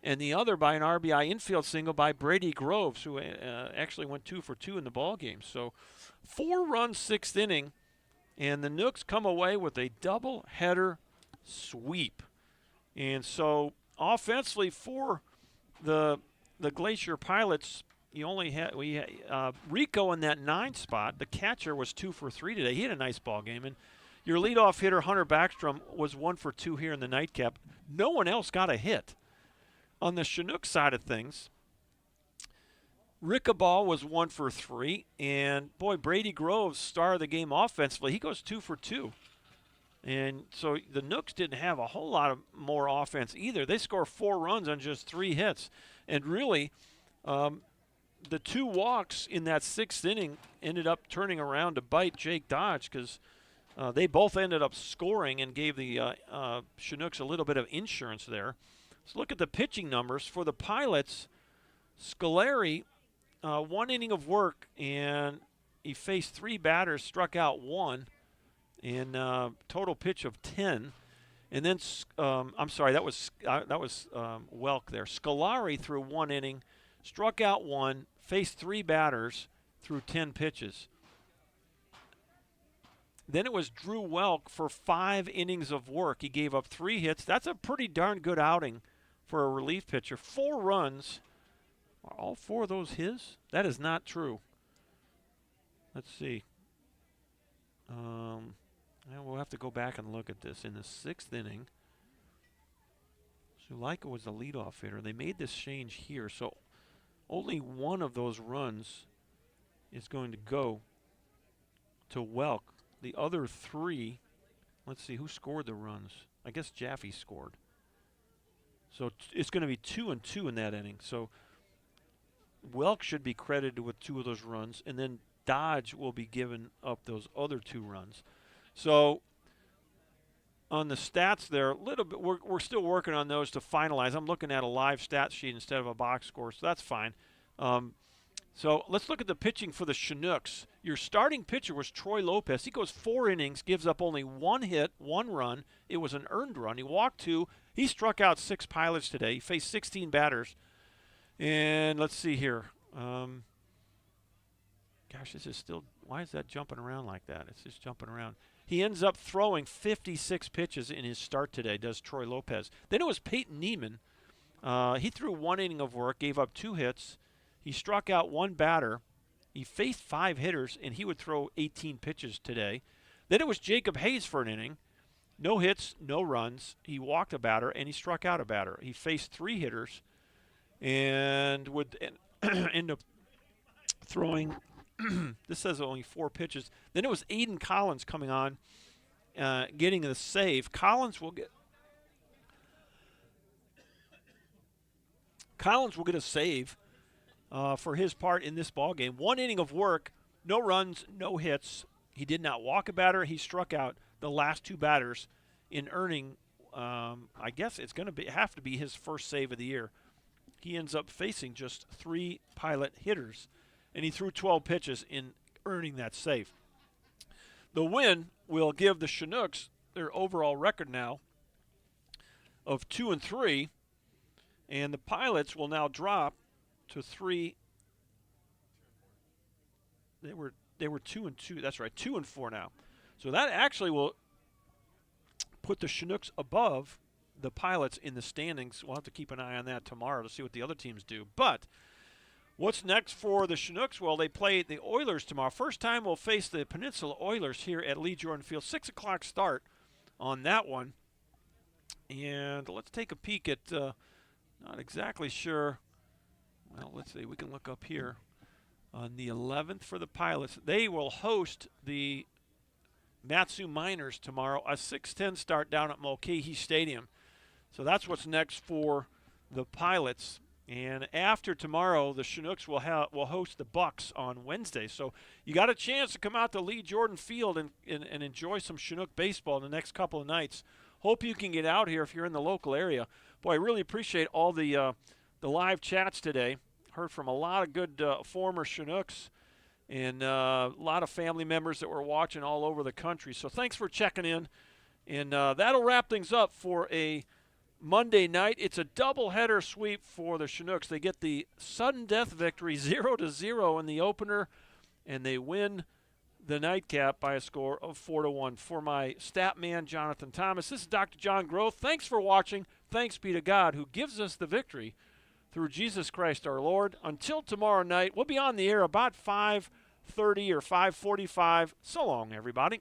and the other by an RBI infield single by Brady Groves, who actually went 2 for 2 in the ball game. So 4 runs, 6th inning, and the Chinooks come away with a double-header sweep. And so offensively for the Glacier Pilots, you only had Rico in that 9 spot. The catcher was 2 for 3 today. He had a nice ball game. And your leadoff hitter, Hunter Backstrom, was 1 for 2 here in the nightcap. No one else got a hit. On the Chinook side of things, Rickabaugh was 1 for 3. And, boy, Brady Groves, star of the game offensively, he goes 2 for 2. And so the Nooks didn't have a whole lot of more offense either. They score 4 runs on just 3 hits. And really, the 2 walks in that 6th inning ended up turning around to bite Jake Dodge, because they both ended up scoring and gave the Chinooks a little bit of insurance there. Let's look at the pitching numbers. For the Pilots, Scolari, 1 inning of work, and he faced 3 batters, struck out 1. In total pitch of 10, and then I'm sorry, that was Welk there. Scolari threw 1 inning, struck out 1, faced 3 batters, threw 10 pitches. Then it was Drew Welk for 5 innings of work. He gave up 3 hits. That's a pretty darn good outing for a relief pitcher. 4 runs. Are all 4 of those his? That is not true. Let's see. We'll have to go back and look at this. In the 6th inning, Zuleika was the leadoff hitter. They made this change here, so only 1 of those runs is going to go to Welk. The other 3, let's see, who scored the runs? I guess Jaffe scored. So it's going to be 2 and 2 in that inning. So Welk should be credited with 2 of those runs, and then Dodge will be giving up those other 2 runs. So on the stats there, a little bit, we're still working on those to finalize. I'm looking at a live stat sheet instead of a box score, so that's fine. So let's look at the pitching for the Chinooks. Your starting pitcher was Troy Lopez. He goes 4 innings, gives up only 1 hit, 1 run. It was an earned run. He walked 2. He struck out 6 Pilots today. He faced 16 batters. And let's see here. Gosh, this is still, why is that jumping around like that? It's just jumping around. He ends up throwing 56 pitches in his start today, does Troy Lopez. Then it was Peyton Neiman. He threw 1 inning of work, gave up 2 hits. He struck out 1 batter. He faced 5 hitters, and he would throw 18 pitches today. Then it was Jacob Hayes for an inning. No hits, no runs. He walked a batter, and he struck out a batter. He faced 3 hitters and would end up throwing this says only 4 pitches. Then it was Aiden Collins coming on, getting the save. Collins will get a save for his part in this ball game. 1 inning of work, no runs, no hits. He did not walk a batter. He struck out the last 2 batters in earning. I guess it's going to have to be his first save of the year. He ends up facing just 3 Pilot hitters, and he threw 12 pitches in earning that save. The win will give the Chinooks their overall record now of 2 and 3, and the Pilots will now drop to 3. They were 2 and 2. That's right, 2 and 4 now. So that actually will put the Chinooks above the Pilots in the standings. We'll have to keep an eye on that tomorrow to see what the other teams do. But what's next for the Chinooks? Well, they play the Oilers tomorrow. First time we'll face the Peninsula Oilers here at Lee Jordan Field. 6 o'clock start on that one. And let's take a peek at, not exactly sure. Well, let's see. We can look up here. On the 11th for the Pilots, they will host the Matsu Miners tomorrow, a 6:10 start down at Mulcahy Stadium. So that's what's next for the Pilots. And after tomorrow, the Chinooks will host the Bucks on Wednesday. So you got a chance to come out to Lee Jordan Field and enjoy some Chinook baseball in the next couple of nights. Hope you can get out here if you're in the local area. Boy, I really appreciate all the live chats today. Heard from a lot of good former Chinooks and a lot of family members that were watching all over the country. So thanks for checking in. And that'll wrap things up for a Monday night. It's a doubleheader sweep for the Chinooks. They get the sudden death victory 0-0 in the opener, and they win the nightcap by a score of 4-1. For my stat man, Jonathan Thomas, this is Dr. John Groth. Thanks for watching. Thanks be to God who gives us the victory through Jesus Christ our Lord. Until tomorrow night, we'll be on the air about 5:30 or 5:45. So long, everybody.